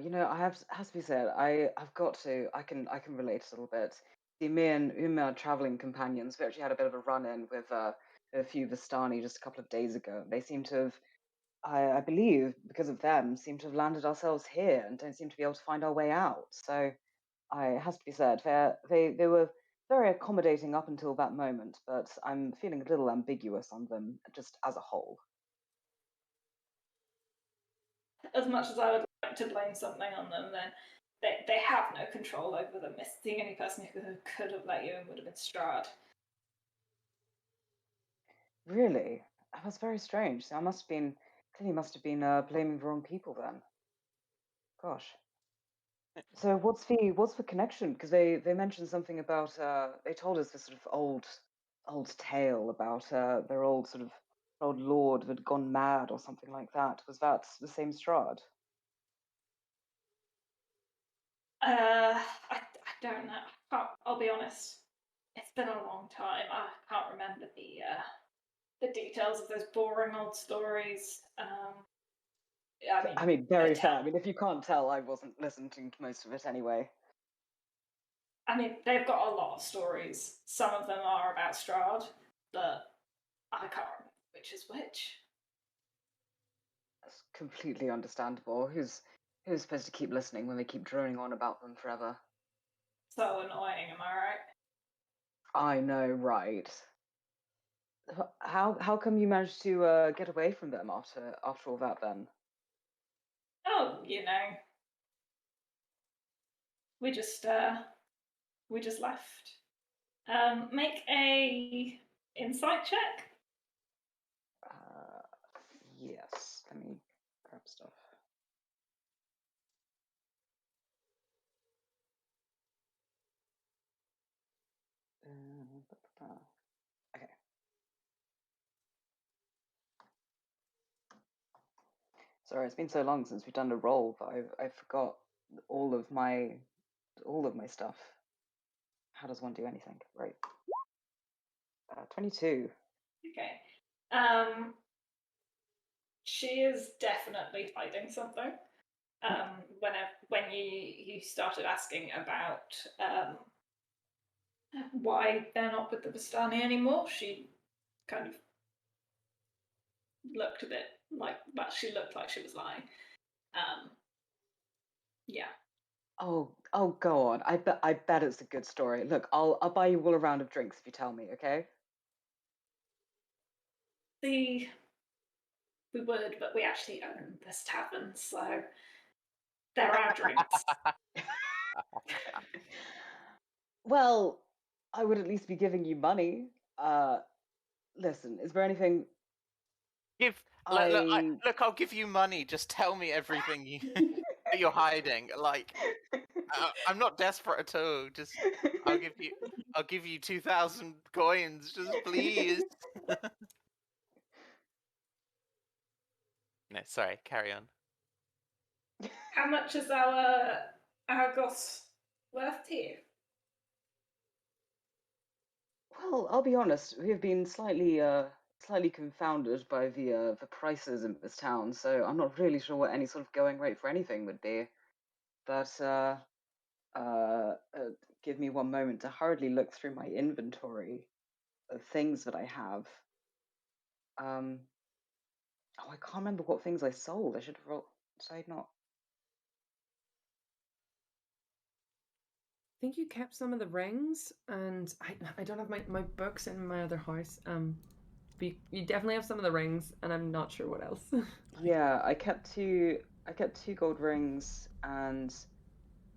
You know, has to be said, I've got to, I can relate a little bit. See, me and my traveling companions, we actually had a bit of a run-in with a few Vistani just a couple of days ago. They seem to have, I believe, because of them, seem to have landed ourselves here and don't seem to be able to find our way out. So, it has to be said, they were very accommodating up until that moment, but I'm feeling a little ambiguous on them just as a whole. As much as I would like to blame something on them, then they have no control over them. The only person who could have let you in would have been Strahd. Really? That was very strange. So I clearly must have been blaming the wrong people then. Gosh. So what's the connection? Because they mentioned something about they told us this sort of old tale about their old sort of old lord that had gone mad or something like that. Was that the same Strahd? I don't know. I'll be honest. It's been a long time. I can't remember the details of those boring old stories. I mean, I mean, the very fair. I town. mean, if you can't tell, I wasn't listening to most of it anyway. I mean, they've got a lot of stories. Some of them are about Strahd, but I can't remember which is which. That's completely understandable. Who's supposed to keep listening when they keep droning on about them forever? So annoying, am I right? I know, right? How come you managed to get away from them after all that then? Oh, you know, we just left. Make a insight check. Yes. Let me grab stuff. Okay. Sorry, it's been so long since we've done a roll, but I forgot all of my stuff. How does one do anything? Right. 22. Okay. She is definitely hiding something. When you started asking about why they're not with the Bastani anymore, she kind of looked a bit like, but she looked like she was lying. Yeah. Oh, go on. I bet it's a good story. Look, I'll buy you all a round of drinks if you tell me, okay? We would, but we actually own this tavern, so there are drinks. Well, I would at least be giving you money. Listen, is there anything Look, I'll give you money. Just tell me everything that you're hiding. Like, I'm not desperate at all. Just, I'll give you 2,000 coins. Just please. No, sorry. Carry on. How much is our goss worth to you? Well, I'll be honest, we have been slightly confounded by the prices in this town, so I'm not really sure what any sort of going rate for anything would be. But uh, give me one moment to hurriedly look through my inventory of things that I have. Oh, I can't remember what things I sold. I should have rolled. Did I not? I think you kept some of the rings, and I don't have my books in my other house. But you definitely have some of the rings, and I'm not sure what else. Yeah, I kept two gold rings, and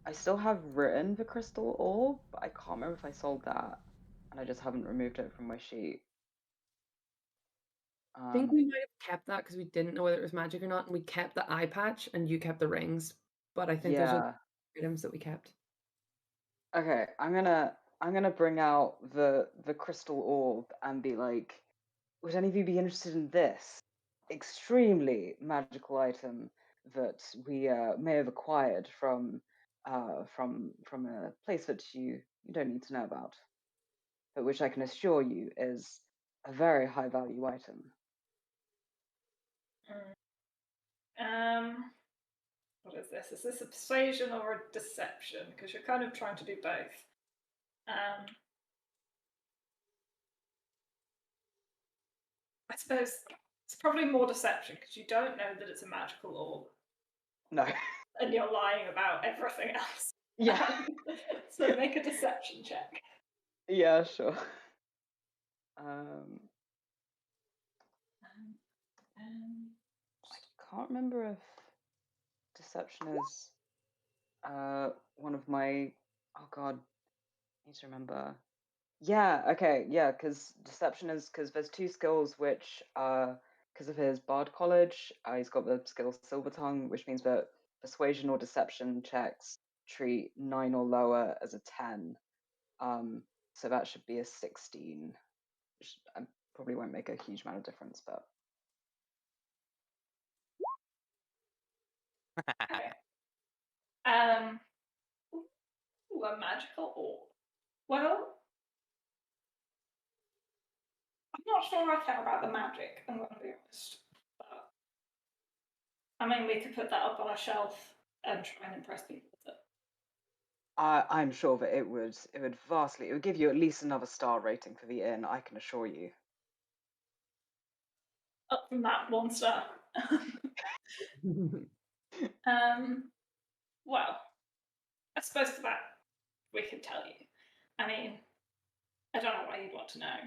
I still have written the crystal orb, but I can't remember if I sold that, and I just haven't removed it from my sheet. I think we might have kept that because we didn't know whether it was magic or not, and we kept the eye patch, and you kept the rings. But I think those are Yeah. items that we kept. Okay, I'm gonna bring out the crystal orb and be like, would any of you be interested in this extremely magical item that we may have acquired from a place that you don't need to know about, but which I can assure you is a very high value item. What is this? Is this a persuasion or a deception? Because you're kind of trying to do both. I suppose it's probably more deception because you don't know that it's a magical orb. No. And you're lying about everything else. Yeah. So make a deception check. Yeah, sure. I can't remember if deception is one of my. Oh God, I need to remember. Yeah, okay, yeah, because deception is because there's two skills which, because of his bard college, he's got the skill Silver Tongue, which means that persuasion or deception checks treat 9 or lower as a 10. So that should be a 16, which probably won't make a huge amount of difference, but. Okay. Ooh, a magical orb. Well, I'm not sure I care about the magic, I'm going to be honest. But, I mean, we could put that up on a shelf and try and impress people with it. I'm sure that it would give you at least another star rating for the inn, I can assure you. Up from that 1 star. Well, I suppose for that we could tell you. I mean, I don't know why you'd want to know.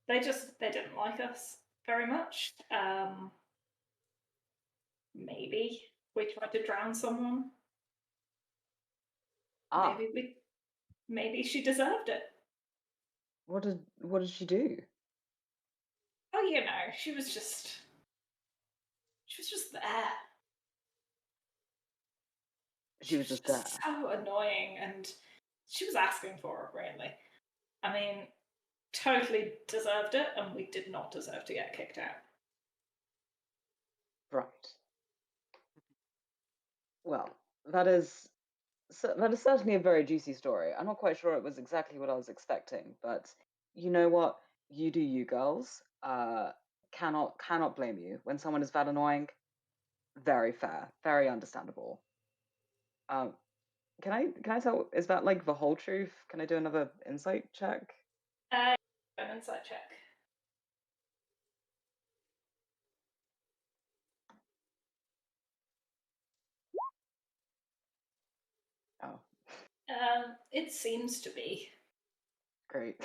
They didn't like us very much. maybe we tried to drown someone. Ah, Maybe she deserved it. what did she do? Oh, you know, she was just there. She was just there. So annoying, and she was asking for it, really. I mean, totally deserved it, and we did not deserve to get kicked out. Right. Well, that is certainly a very juicy story. I'm not quite sure it was exactly what I was expecting, but you know what? You do you, girls. Cannot blame you. When someone is that annoying, very fair, very understandable. Um, can I tell? Is that like the whole truth? Can I do another insight check? An insight check. Oh, It seems to be. great.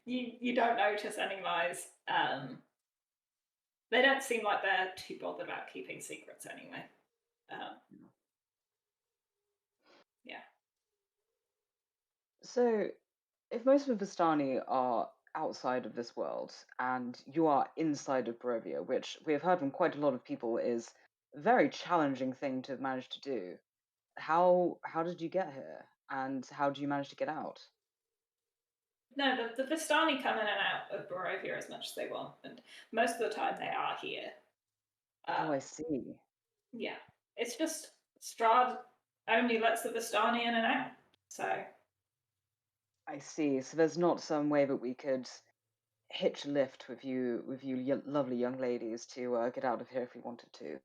You don't notice any lies. They don't seem like they're too bothered about keeping secrets anyway. Yeah. So, if most of Vistani are outside of this world and you are inside of Barovia, which we have heard from quite a lot of people is a very challenging thing to manage to do, how did you get here and how do you manage to get out? No, the Vistani come in and out of Barovia as much as they want, and most of the time they are here. Oh, I see. Yeah, it's just Strahd only lets the Vistani in and out. So I see. So there's not some way that we could hitch a lift with you lovely young ladies to get out of here if we wanted to.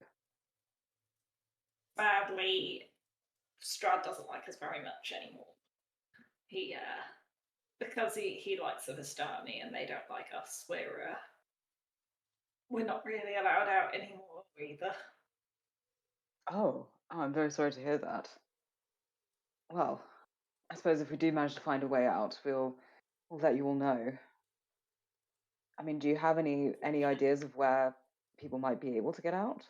sadly, Strahd doesn't like us very much anymore. He because he likes the Vistani and they don't like us. We're not really allowed out anymore either. Oh, I'm very sorry to hear that. Well, I suppose if we do manage to find a way out, we'll let you all know. I mean, do you have any ideas of where people might be able to get out?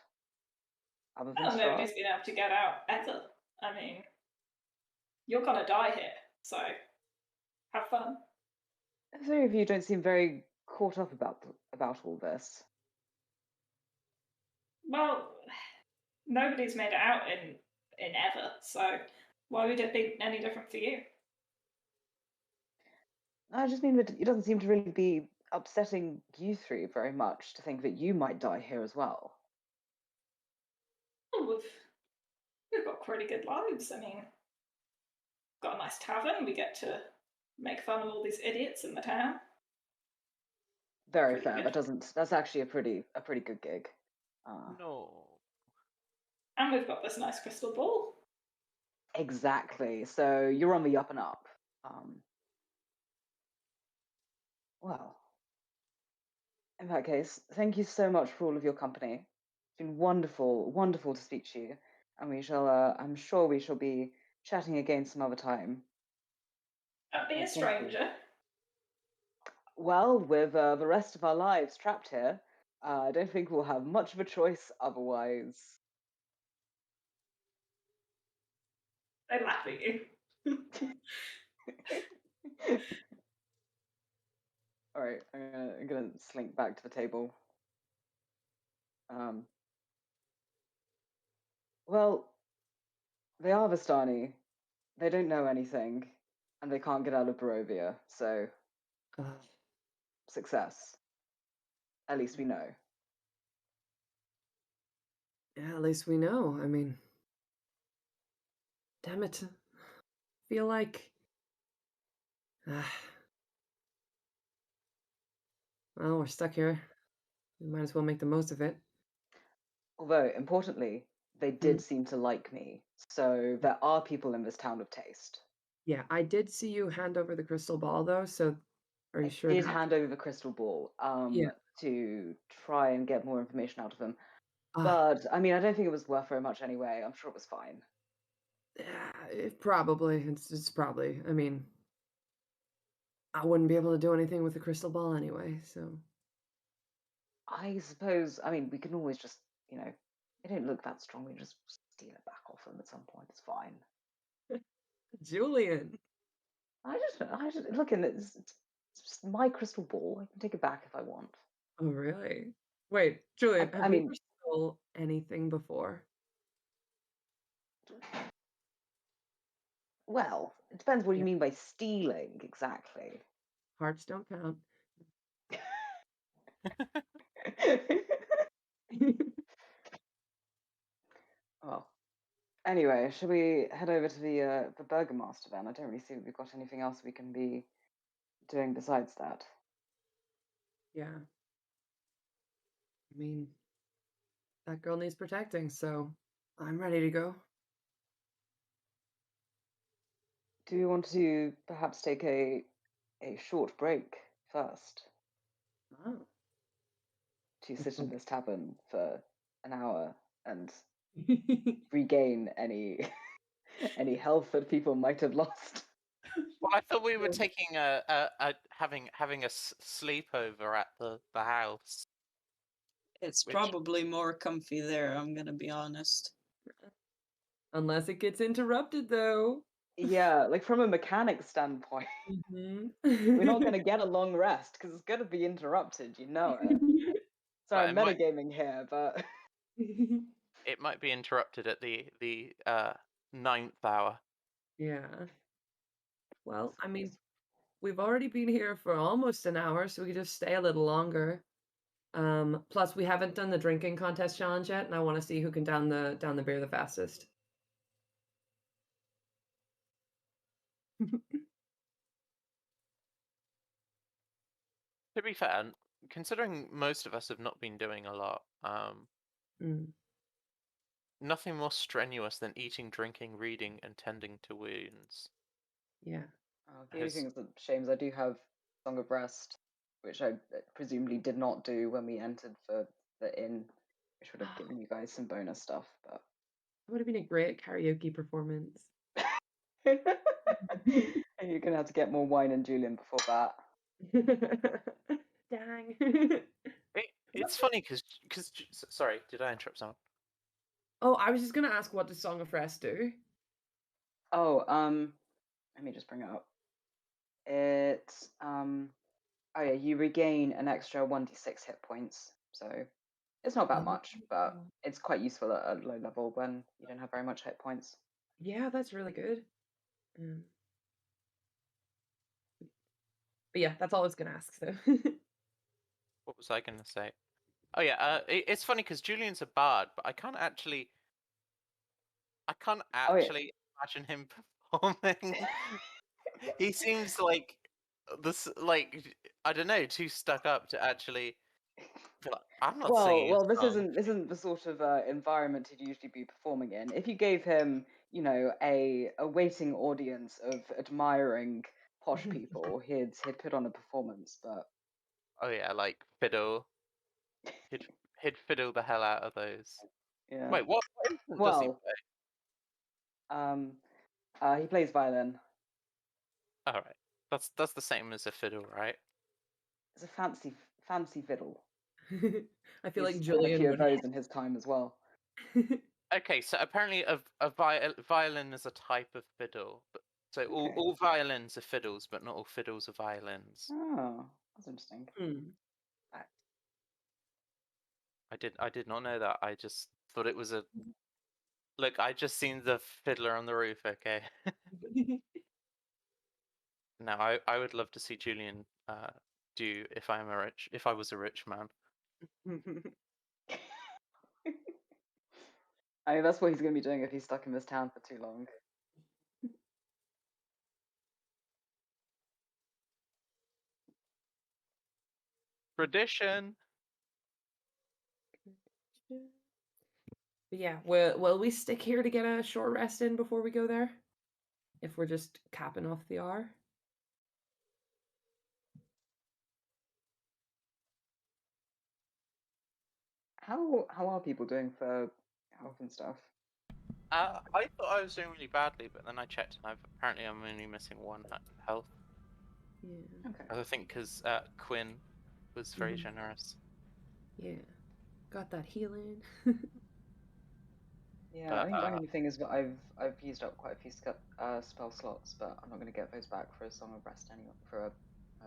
Other than Well, Strahd? nobody's been able to get out ever. I mean, you're gonna die here, so have fun. The three of you don't seem very caught up about all this. Well, nobody's made it out in ever, so why would it be any different for you? I just mean that it doesn't seem to really be upsetting you three very much to think that you might die here as well. Well, we've got pretty good lives. I mean, got a nice tavern. We get to make fun of all these idiots in the town. Very Pretty fair. good. That's actually a pretty good gig. No. And we've got this nice crystal ball. Exactly. So you're on the up and up. Well, in that case, thank you so much for all of your company. It's been wonderful to speak to you, and we shall. I'm sure we shall be chatting again some other time. Don't be a Thank you. stranger. Well, with the rest of our lives trapped here, I don't think we'll have much of a choice otherwise. They laugh at you. All right, I'm gonna slink back to the table. Well, they are Vistani. They don't know anything, and they can't get out of Barovia. So, success. At least we know. Yeah, at least we know. I mean, damn it. Feel like. Well, we're stuck here. We might as well make the most of it. Although, importantly, they did seem to like me. So there are people in this town of taste. Yeah, I did see you hand over the crystal ball, though. So, are you sure? I did hand over the crystal ball Yeah. to try and get more information out of them. Ah, But I mean, I don't think it was worth very much anyway. I'm sure it was fine. yeah, probably. It's probably. I mean, I wouldn't be able to do anything with the crystal ball anyway. So, I suppose. I mean, we can always just you know, they don't look that strong. We just steal it back off them at some point. It's fine. Julian. I just look in it's just my crystal ball. I can take it back if I want. Oh, really? Wait, Julian, I have you mean- ever stole anything before? Well, it depends what Yeah. you mean by stealing exactly. Hearts don't count. Well, anyway, should we head over to the Burgomaster then? I don't really see that we've got anything else we can be doing besides that. Yeah. I mean, that girl needs protecting, so I'm ready to go. Do you want to perhaps take a short break first Oh. to sit in this tavern for an hour and regain any any health that people might have lost? Well, I thought we were taking having a sleepover at the house. It's Which- probably more comfy there, I'm gonna be honest. Unless it gets interrupted, though. Yeah, like from a mechanic standpoint, we're not going to get a long rest because it's going to be interrupted. You know it. Sorry, Well, it might- metagaming here, but It might be interrupted at the 9th hour. Yeah. Well, I mean, we've already been here for almost an hour, so we could just stay a little longer. Plus we haven't done the drinking contest challenge yet, and I want to see who can down the beer the fastest. To be fair, considering most of us have not been doing a lot, Mm, nothing more strenuous than eating, drinking, reading, and tending to wounds. yeah. the only Has- thing is that shames I do have Song of Rest, which I presumably did not do when we entered for the inn, which would have given you guys some bonus stuff, but It would have been a great karaoke performance. you're gonna have to get more wine and Julian before that. Dang. It's funny because sorry, did I interrupt someone? Oh, I was just gonna ask, what does Song of Rest do? Oh, let me just bring it up. It's oh yeah, you regain an extra 1d6 hit points, so it's not that much, but it's quite useful at a low level when you don't have very much hit points. Yeah, that's really good. But yeah, that's all I was gonna ask. So. What was I going to say? Oh yeah, it's funny because Julian's a bard, but I can't actually Oh, yeah. imagine him performing. He seems like I don't know, too stuck up to actually. Feel like, I'm not singing. Well, a this song." isn't the sort of environment he'd usually be performing in. If you gave him, a waiting audience of admiring posh people, he'd put on a performance. But Oh yeah, like fiddle. He'd fiddle the hell out of those. yeah, Wait, what instrument does he Well- play? he plays violin. All right, that's the same as a fiddle, right? It's a fancy fiddle. I feel like He's had a Julian few would. of those in his time as well. Okay, so apparently violin is a type of fiddle, but so Okay. all violins are fiddles, but not all fiddles are violins. Oh, that's interesting. Fact. I did not know that. I just thought it was a look. I just seen the fiddler on the roof. Okay. Now I would love to see Julian do if I was a rich man. I mean, that's what he's going to be doing if he's stuck in this town for too long. Tradition. But yeah, will we stick here to get a short rest in before we go there? If we're just capping off the hour? How are people doing for health and stuff? I thought I was doing really badly, but then I checked and apparently I'm only missing 1 health. Yeah. Okay. I think because Quinn was very Mhm. generous. Yeah. got that healing. Yeah, But, I think my only thing is that I've used up quite a few spell slots, but I'm not going to get those back for a song of rest anyway, for a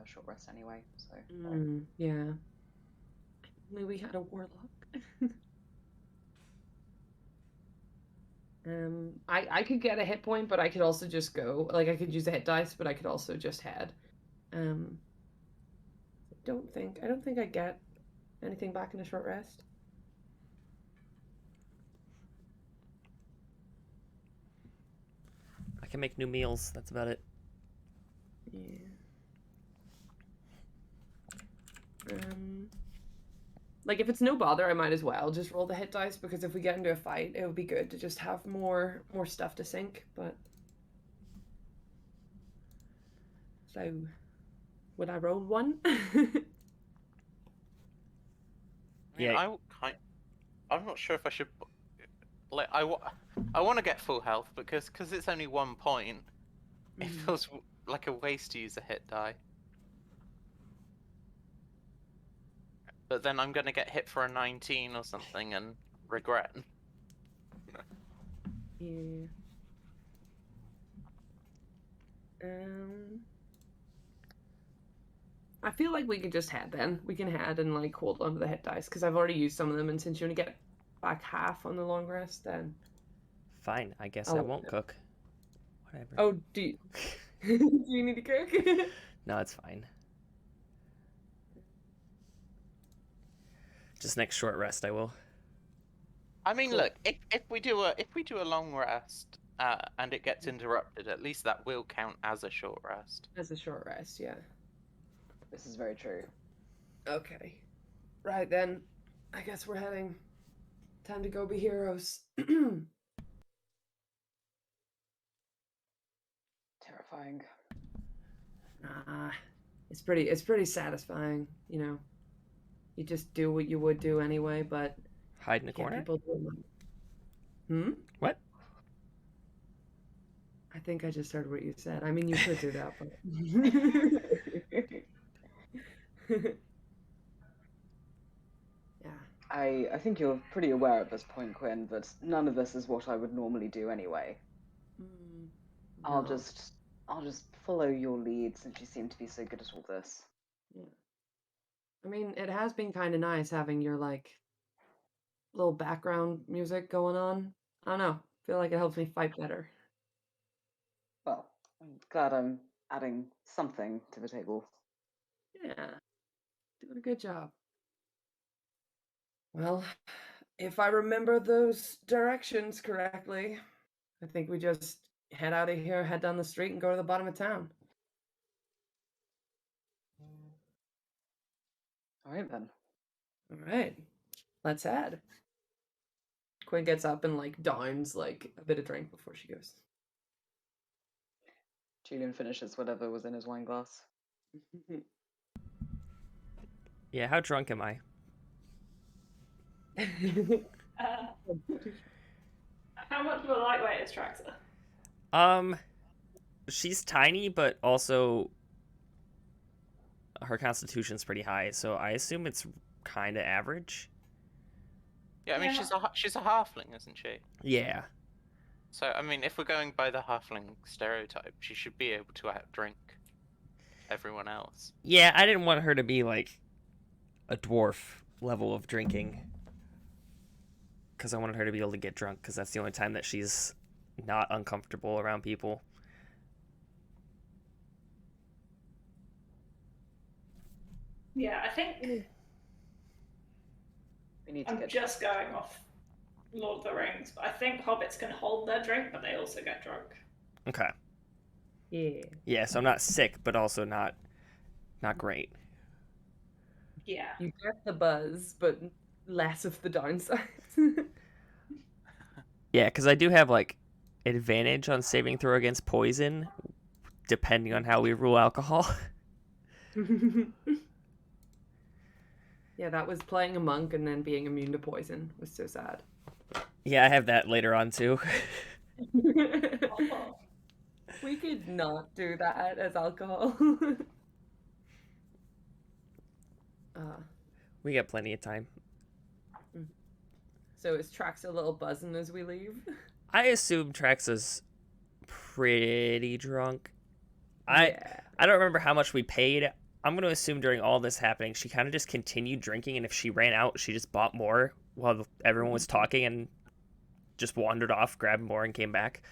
short rest anyway. So Yeah. Only we had a warlock. I could get a hit point, but I could also just go. Like, I could use a hit dice, but I could also just head. I don't think I get anything back in a short rest. I can make new meals. That's about it. Yeah. Like, if it's no bother, I might as well just roll the hit dice, because if we get into a fight, it would be good to just have more stuff to sink. But so, would I roll one? I mean, Yeah. I'm not sure if I should. Like, I want to get full health because it's only 1 point. It feels like a waste to use a hit die. But then I'm gonna get hit for a 19 or something and regret. Yeah. I feel like we could just head then. We can head and like hold on to the hit dice, because I've already used some of them, and since you only get back half on the long rest, then. Fine. I guess I won't cook. Whatever. Oh, do you, do you need to cook? No, it's fine. Just next short rest, I will. I mean, Cool. look, if we do a long rest and it gets interrupted, at least that will count as a short rest. As a short rest, yeah. this is very true. Okay. Right then. I guess we're heading. Time to go be heroes. Terrifying. It's pretty satisfying, you know. You just do what you would do anyway, but Hide in the get corner? people doing it. What? I think I just heard what you said. I mean, you could do that, but yeah. I think you're pretty aware at this point, Quinn, that none of this is what I would normally do anyway. I'll No. just follow your lead since you seem to be so good at all this. Yeah. I mean, it has been kind of nice having your like little background music going on. I don't know. I feel like it helps me fight better. Well, I'm glad I'm adding something to the table. Yeah. Doing a good job. Well, if I remember those directions correctly, I think we just head out of here, head down the street, and go to the bottom of town. All right then. All right. Let's head. Quinn gets up and like downs like a bit of drink before she goes. Julian finishes whatever was in his wine glass. Yeah, how drunk am I? How much of a lightweight is Traxxas? She's tiny, but also her constitution's pretty high, so I assume it's kind of average. Yeah, I mean, Yeah. she's a halfling, isn't she? Yeah. So, I mean, if we're going by the halfling stereotype, she should be able to outdrink everyone else. Yeah, I didn't want her to be like a dwarf level of drinking, because I wanted her to be able to get drunk, because that's the only time that she's not uncomfortable around people. Yeah, I think We need to I'm get just going off Lord of the Rings, but I think hobbits can hold their drink, but they also get drunk. Okay. Yeah. Yeah, so I'm not sick, but also not great. Yeah. You get the buzz, but less of the downsides. Yeah, because I do have like advantage on saving throw against poison, depending on how we rule alcohol. Yeah, that was playing a monk and then being immune to poison was so sad. Yeah, I have that later on too. Oh. We could not do that as alcohol. We got plenty of time. So is Trax a little buzzing as we leave? I assume Trax is pretty drunk. Yeah. I don't remember how much we paid. I'm going to assume during all this happening, she kind of just continued drinking, and if she ran out, she just bought more while everyone was talking and just wandered off, grabbed more, and came back.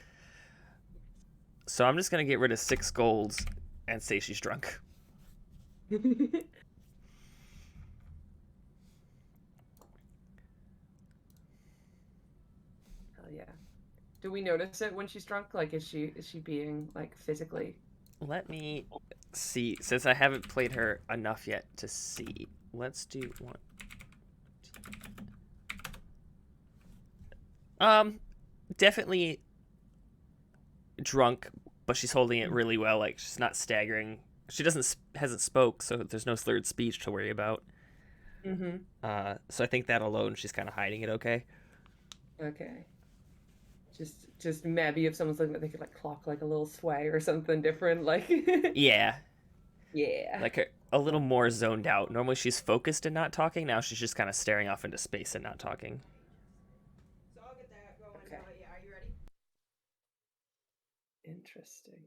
So I'm just going to get rid of 6 golds and say she's drunk. Hell yeah. Do we notice it when she's drunk? Like, is she being like physically? Let me see. Since I haven't played her enough yet to see, let's do one. Definitely drunk, but she's holding it really well. Like, she's not staggering. She hasn't spoke, so there's no slurred speech to worry about. Mm-hmm. So I think that alone, she's kind of hiding it okay. Okay. Just maybe if someone's looking, they could like clock like a little sway or something different. Like. Yeah, Yeah. like a little more zoned out. Normally she's focused and not talking. Now she's just kind of staring off into space and not talking. So I'll get that going. Okay. Yeah, are you ready? Interesting.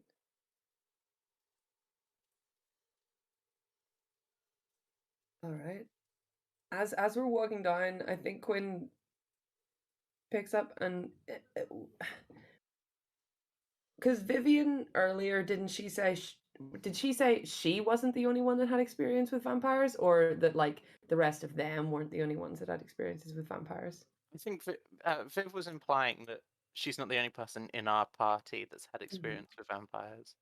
All right. As we're walking down, I think Quinn picks up and because Vivian earlier did she say she wasn't the only one that had experience with vampires, or that like the rest of them weren't the only ones that had experiences with vampires? I think Viv was implying that she's not the only person in our party that's had experience with vampires.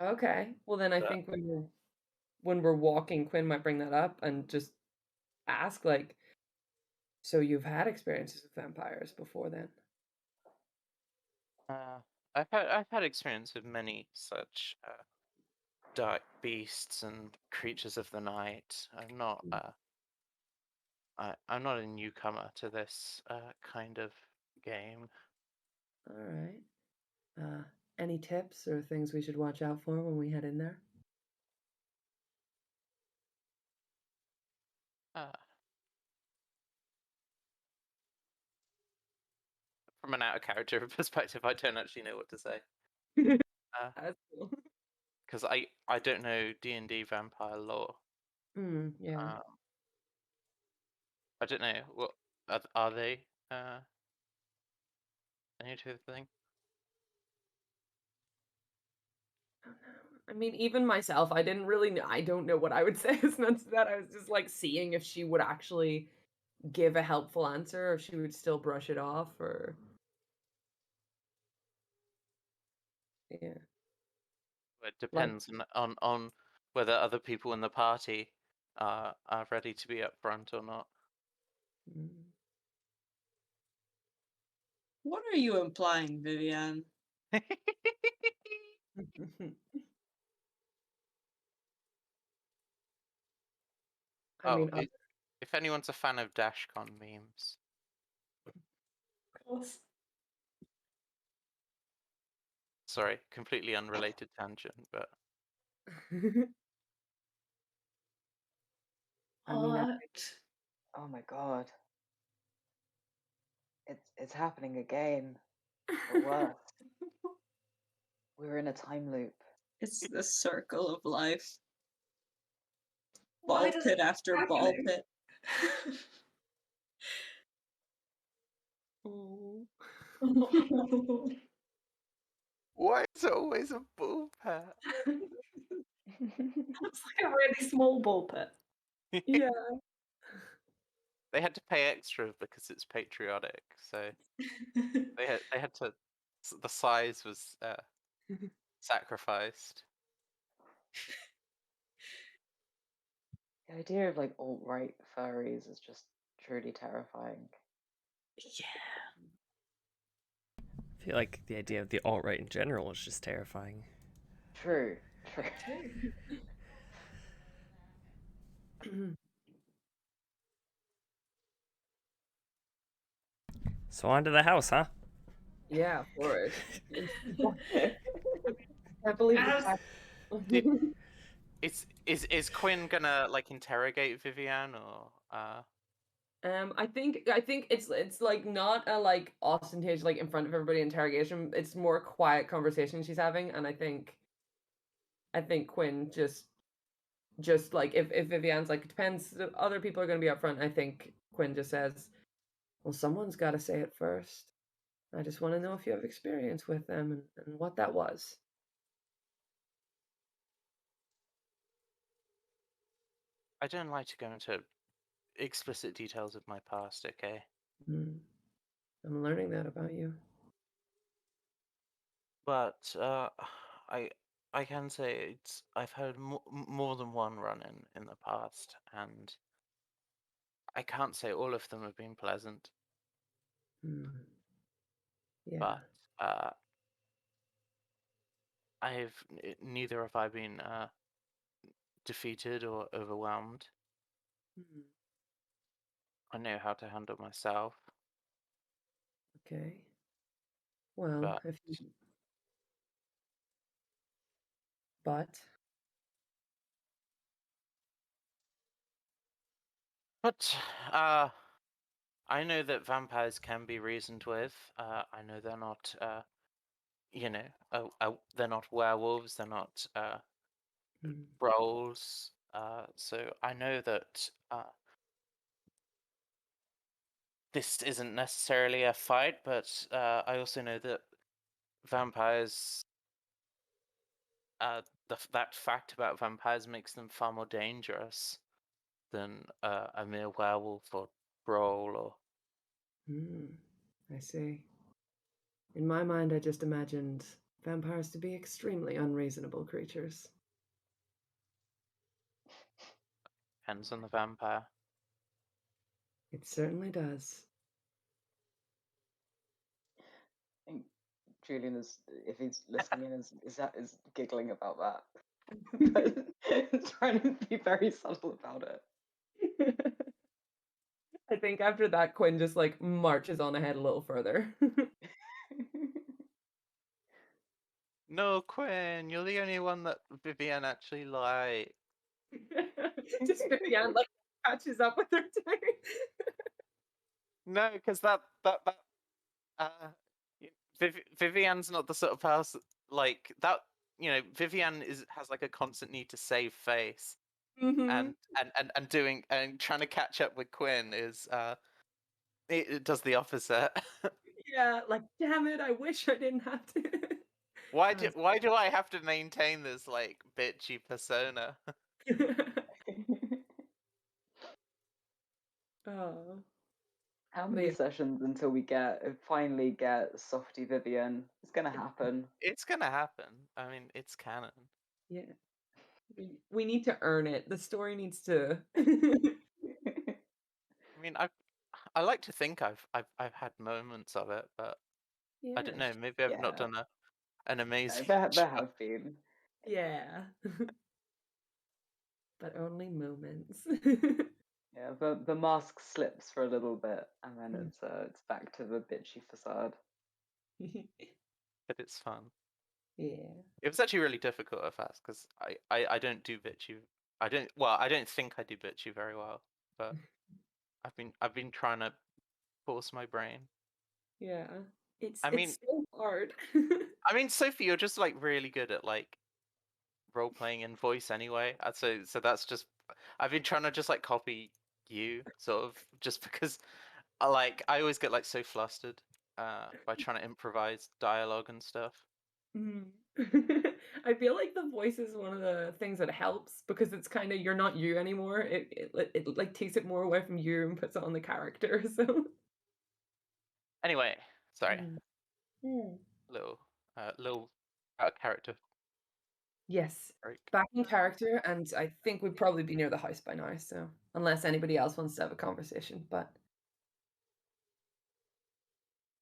Okay. Well, then I But- think when we're walking, Quinn might bring that up and just ask like, so you've had experiences with vampires before then? I've had experience with many such dark beasts and creatures of the night. I'm not I'm not a newcomer to this kind of game. All right. Any tips or things we should watch out for when we head in there? From an out of character perspective, I don't actually know what to say That's cool. because I don't know D&D vampire lore. Yeah. I don't know what are they new to the thing. I mean, even myself, I didn't really know. I don't know what I would say as much as that. I was just like seeing if she would actually give a helpful answer, or if she would still brush it off, or yeah. It depends on whether other people in the party are ready to be upfront or not. Mm. What are you implying, Vivian? I mean, if anyone's a fan of Dashcon memes, Of course. sorry, completely unrelated tangent, but I mean, What? Oh my god. It's happening again. But worse. We're in a time loop. It's the circle of life. Why Ball does pit it after keep ball happening? pit. oh. why is it always a bull pet? It's like a really small ball pit. Yeah. They had to pay extra because it's patriotic, so they had to. The size was sacrificed. The idea of like alt-right furries is just truly terrifying. Yeah. I feel like the idea of the alt-right in general is just terrifying. True. So on to the house, huh? Yeah, for it. I believe Is Quinn gonna like interrogate Vivian or I think it's like not a like ostentatious like in front of everybody interrogation. It's more quiet conversation she's having, and I think Quinn just like if Vivian's like it depends, other people are going to be up front. I think Quinn just says, "Well, someone's got to say it first. I just want to know if you have experience with them and what that was." I don't like to go into explicit details of my past, okay? Hmm. I'm learning that about you. But I can say I've had more than one run-in in the past, and I can't say all of them have been pleasant. Hmm. Yeah. But neither have I been defeated or overwhelmed. Hmm. I know how to handle myself, Okay. Well, but if you but I know that vampires can be reasoned with. I know they're not, they're not werewolves. They're not hmm. trolls. So I know that this isn't necessarily a fight, but I also know that vampires. That fact about vampires makes them far more dangerous than a mere werewolf or troll or. I see. In my mind, I just imagined vampires to be extremely unreasonable creatures. Depends on the vampire. It certainly does. I think Julian is, if he's listening in, is giggling about that, but trying to be very subtle about it. I think after that, Quinn just like marches on ahead a little further. No, Quinn, you're the only one that Vivian actually liked. Just Vivian like catches up with her too. No, because Vivian's not the sort of person like that. Vivian has like a constant need to save face, Mm-hmm. and doing and trying to catch up with Quinn is it does the opposite. Yeah, like damn it, I wish I didn't have to. Why do I have to maintain this like bitchy persona? Oh. How But many yeah, sessions until we finally get Softy Vivian? It's gonna happen. It's gonna happen. I mean, it's canon. yeah. We need to earn it. The story needs to. I mean, I like to think I've had moments of it, but I don't know. Maybe I've not Yeah, done an amazing there job. have been. Yeah. But only moments. Yeah, the mask slips for a little bit, and then it's back to the bitchy facade. But it's fun. Yeah. It was actually really difficult at first because I don't do bitchy. I don't think I do bitchy very well, but I've been trying to force my brain. Yeah. I mean, It's so hard. Sophie, you're just like really good at like role playing in voice anyway. So that's just I've been trying to just like copy you sort of just because I always get like so flustered by trying to improvise dialogue and stuff. Mhm. I feel like the voice is one of the things that helps because it's kind of you're not you anymore. It like takes it more away from you and puts it on the character. So Anyway, sorry, Mm. Mm. little out of character Yes, break. back in character, and I think we'd probably be near the house by now. So unless anybody else wants to have a conversation, but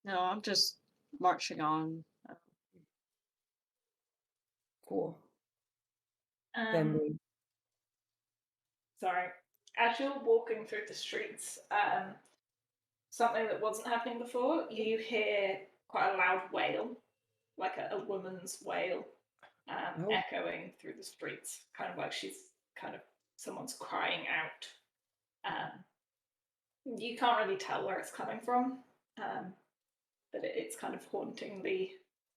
No, I'm just marching on. cool. Then we Sorry. As you're walking through the streets, something that wasn't happening before, you hear quite a loud wail, like a woman's wail, Oh. echoing through the streets, kind of like someone's crying out. You can't really tell where it's coming from, but it's kind of hauntingly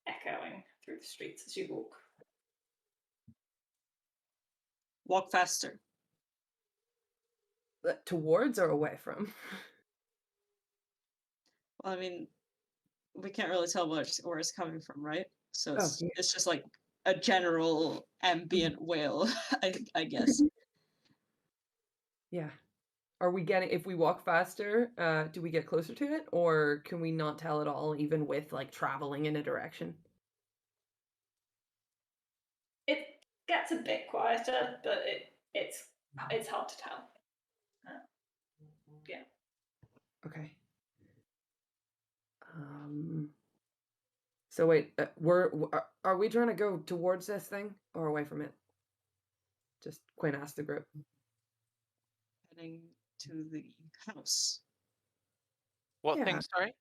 echoing through the streets as you walk. Walk faster. Towards or away from? Well, I mean, we can't really tell where it's coming from, right? So Oh, yeah. it's just like a general ambient wail, I guess. Yeah. Are we getting, if we walk faster, do we get closer to it? Or can we not tell at all, even with like traveling in a direction? It gets a bit quieter, but it's hard to tell. Yeah. Okay. So wait, are we trying to go towards this thing or away from it? Just Quinn asked the group. Heading to the house. What Yeah. thing, sorry?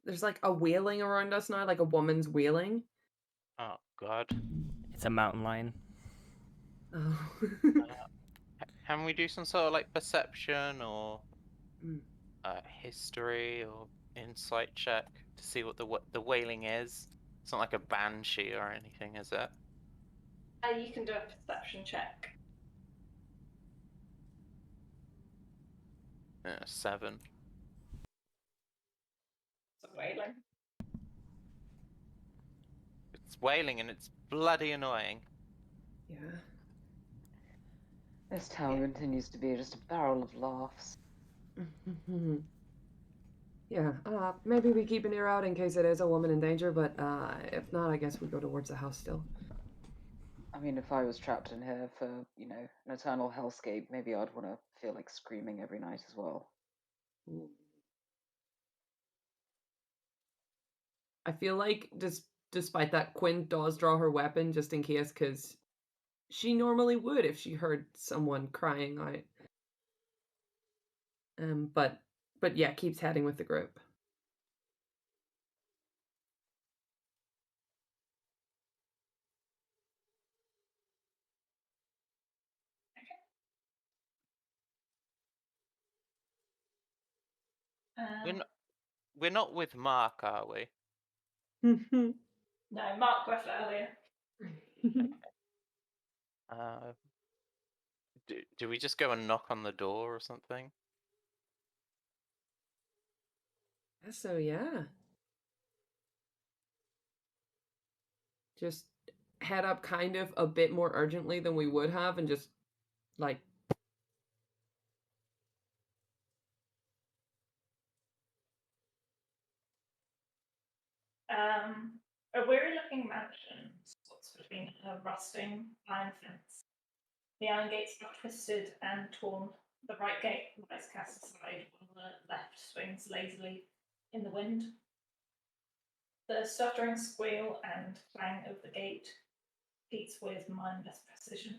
There's like a wailing around us now, like a woman's wailing. Oh, God. It's a mountain lion. Oh. Can we do some sort of like perception or Mm. history or insight check to see what the wailing is? It's not like a banshee or anything, is it? You can do a perception check. 7. So wailing. It's wailing and it's bloody annoying. Yeah. This town continues to be just a barrel of laughs. Yeah, maybe we keep an ear out in case it is a woman in danger, but if not, I guess we go towards the house still. I mean, if I was trapped in here for, you know, an eternal hellscape, maybe I'd want to feel like screaming every night as well. I feel like despite that, Quinn does draw her weapon just in case, because she normally would if she heard someone crying out. But yeah, keeps heading with the group. We're not with Mark, are we? No, Mark left earlier. Do we just go and knock on the door or something? So yeah. Just head up kind of a bit more urgently than we would have and just like A weary-looking mansion squats between a rusting iron fence. The iron gates are twisted and torn. The right gate lies cast aside, while the left swings lazily in the wind. The stuttering squeal and clang of the gate beats with mindless precision.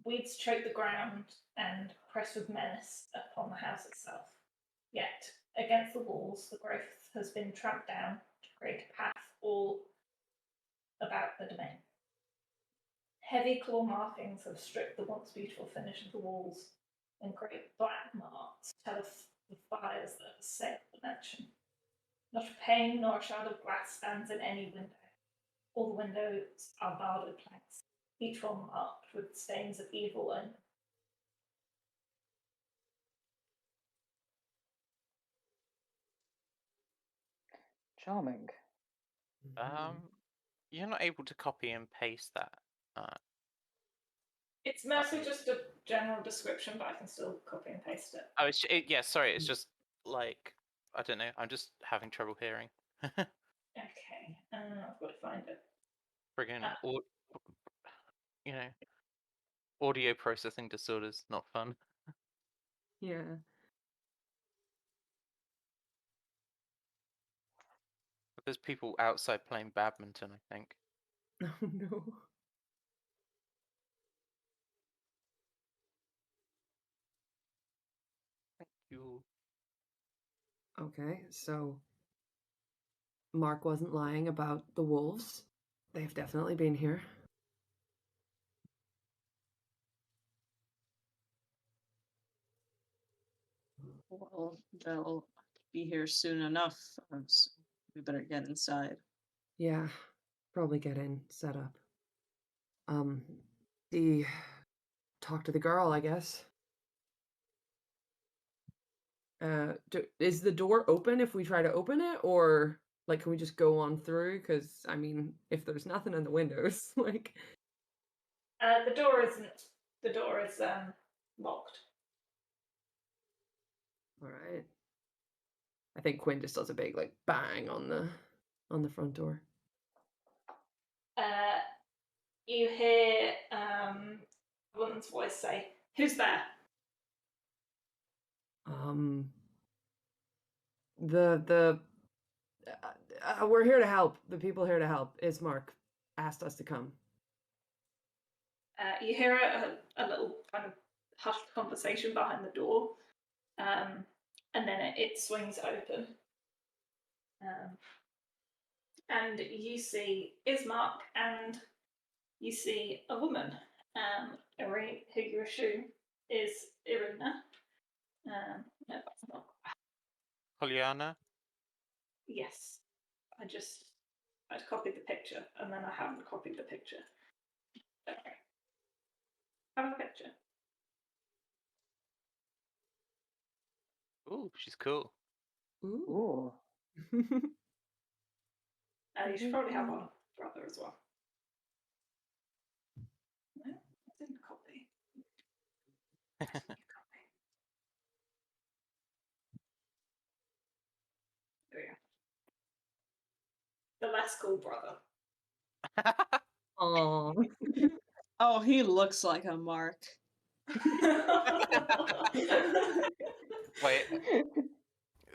Weeds choke the ground and press with menace upon the house itself. Yet, against the walls, the growth has been tramped down to create a path all about the domain. Heavy claw markings have stripped the once beautiful finish of the walls, and great black marks tell of the fires that have assailed the mansion. Not a pane nor a shard of glass stands in any window. All the windows are barred with planks, each one marked with stains of evil and Charming. You're not able to copy and paste that. it's mostly just a general description, but I can still copy and paste it. Oh, yeah. Sorry, it's just like I don't know. I'm just having trouble hearing. Okay, I've got to find it. Friggin' you know, audio processing disorders, not fun. yeah. But there's people outside playing badminton, I think. Oh no. You. Okay, so Mark wasn't lying about the wolves. They've definitely been here. Well, they'll be here soon enough. So we better get inside. Yeah, probably get in, set up. The talk to the girl, I guess. Is the door open if we try to open it, or like can we just go on through? Because I mean, if there's nothing in the windows, like The door isn't. The door is locked. all right. I think Quinn just does a big like bang on the front door. You hear a woman's voice say, "Who's there?" The we're here to help. The people here to help. Ismark asked us to come. You hear a little kind of hushed conversation behind the door, and then it swings open. And you see Ismark, and you see a woman, who you assume is Irina. No, that's not. Juliana? Yes, I'd copied the picture, and then I haven't copied the picture. Okay. Have a picture. Ooh, she's cool. Ooh. Ooh. You should probably have one brother as well. No, I didn't copy. There we go. The less cool brother. Aw. Oh, he looks like a Mark. Wait,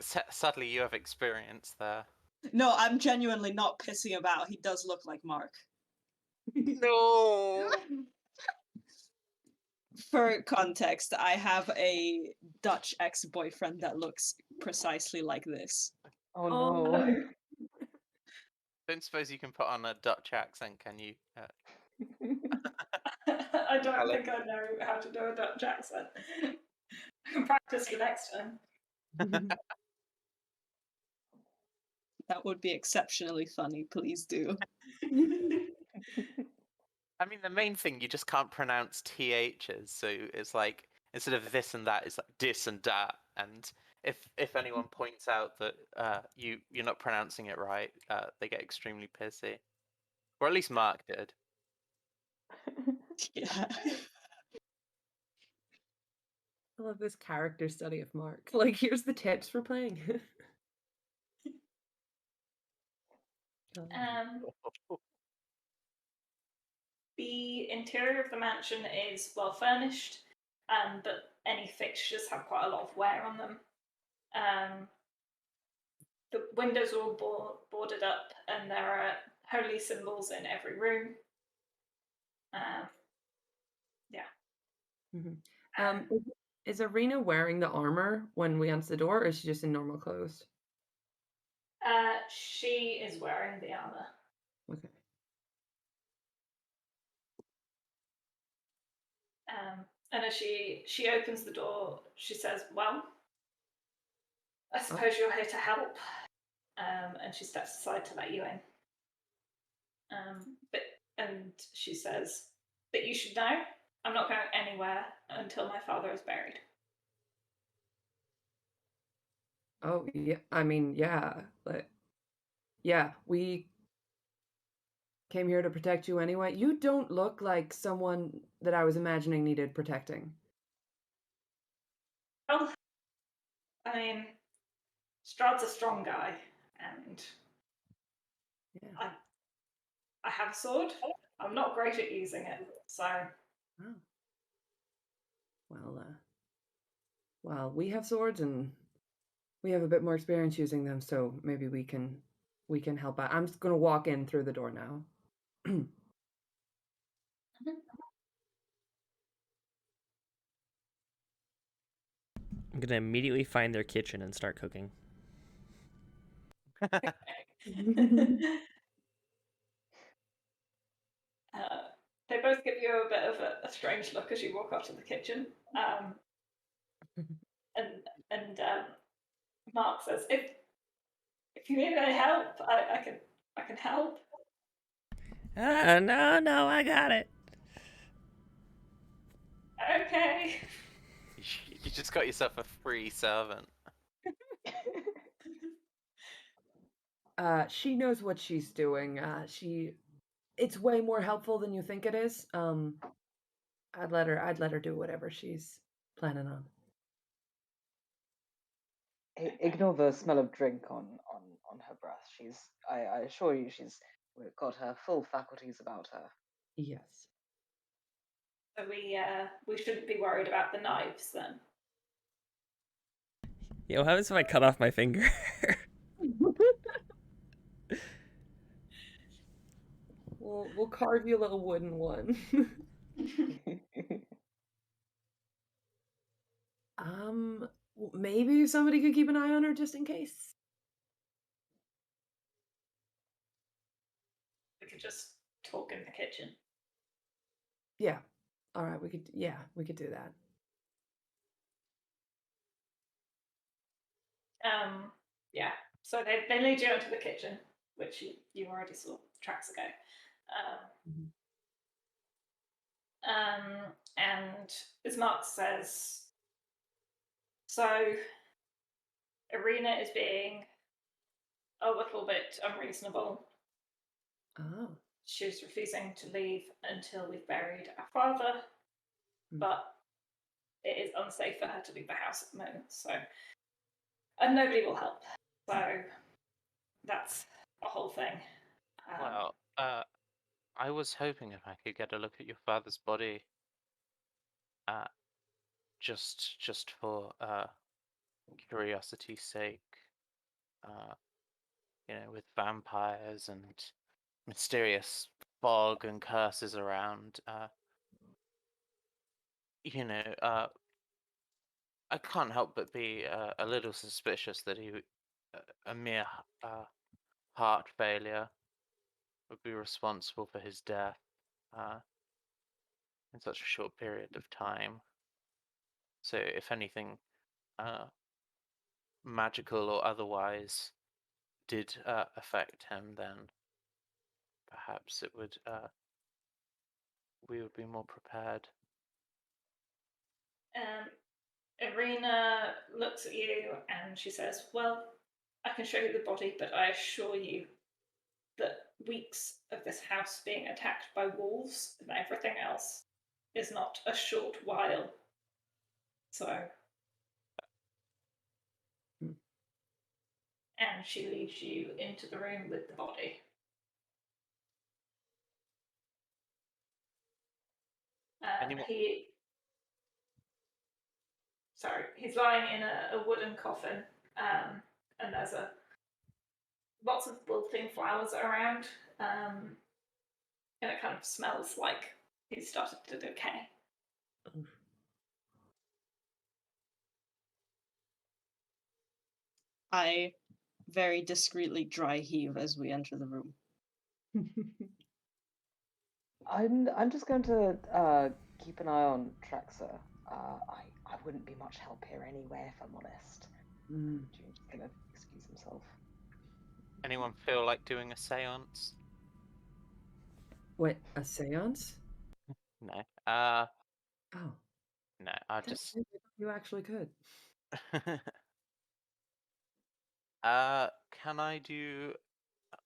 sadly you have experience there. No, I'm genuinely not pissing about. He does look like Mark. No! For context, I have a Dutch ex-boyfriend that looks precisely like this. Oh Oh, no. no. Don't suppose you can put on a Dutch accent, can you? I don't Alex. think I know how to do a Dutch accent. I can practice for next time. That would be exceptionally funny. Please do. I mean, the main thing, you just can't pronounce THs, so it's like, instead of this and that, it's like dis and dat, and if anyone points out that you're not pronouncing it right, they get extremely pissy. Or at least Mark did. Yeah. I love this character study of Mark. Like, here's the tips for playing. The interior of the mansion is well furnished, but any fixtures have quite a lot of wear on them. The windows are all boarded up, and there are holy symbols in every room. Yeah. Is Arena wearing the armor when we answer the door, or is she just in normal clothes? She is wearing the armor. Okay. And as she opens the door, she says, "Well, I suppose you're here to help." And she steps aside to let you in. And she says, "But you should know, I'm not going anywhere until my father is buried." Oh, yeah. I mean, yeah. But yeah, we came here to protect you anyway. You don't look like someone that I was imagining needed protecting. Well, I mean, Strahd's a strong guy, and Yeah. I have a sword. I'm not great at using it, so. Oh. Well, we have swords and we have a bit more experience using them, so maybe we can help out. I'm just gonna walk in through the door now. I'm gonna immediately find their kitchen and start cooking. They both give you a bit of a strange look as you walk up to the kitchen. And And Mark says, "If you need any help, I can help." No, I got it. Okay. You just got yourself a free servant. She knows what she's doing. It's way more helpful than you think it is. I'd let her do whatever she's planning on. Ignore the smell of drink on her breath. I assure you, she's got her full faculties about her. Yes. So we shouldn't be worried about the knives then. Yo, how happens if I cut off my finger? We'll carve you a little wooden one. Maybe somebody could keep an eye on her just in case. We could just talk in the kitchen. Yeah. All right, we could do that. Yeah. So they lead you into the kitchen, which you already saw tracks ago. And as Mark says, so Irina is being a little bit unreasonable. Oh. She's refusing to leave until we've buried our father, but it is unsafe for her to leave the house at the moment. So, and nobody will help. So that's a whole thing. Well, I was hoping if I could get a look at your father's body, just for curiosity's sake. With vampires and mysterious fog and curses around, I can't help but be a little suspicious that a mere heart failure would be responsible for his death in such a short period of time. So, if anything magical or otherwise did affect him, then perhaps it would we would be more prepared. Irina looks at you and she says, "Well, I can show you the body, but I assure you that weeks of this house being attacked by wolves and everything else is not a short while." So, and she leads you into the room with the body. He's lying in a wooden coffin, and there's lots of wilting flowers around, and it kind of smells like he's started to decay. I very discreetly dry heave as we enter the room. I'm just going to keep an eye on Traxa. I wouldn't be much help here anyway, if I'm honest. June's gonna excuse himself. Anyone feel like doing a seance? What, a seance? No. Oh. No, I just. You actually could. Can I do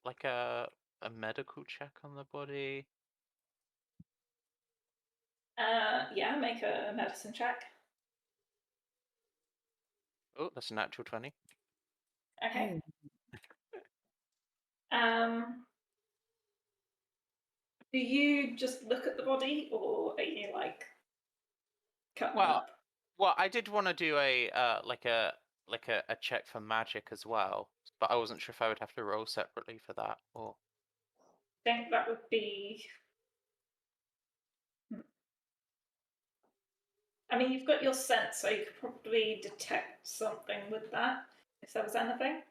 like a medical check on the body? Yeah, make a medicine check. Oh, that's a natural 20. Okay. Do you just look at the body, or are you like cutting them up? Well, I did want to do a check for magic as well, but I wasn't sure if I would have to roll separately for that or. I think that would be. I mean, you've got your sense, so you could probably detect something with that if there was anything.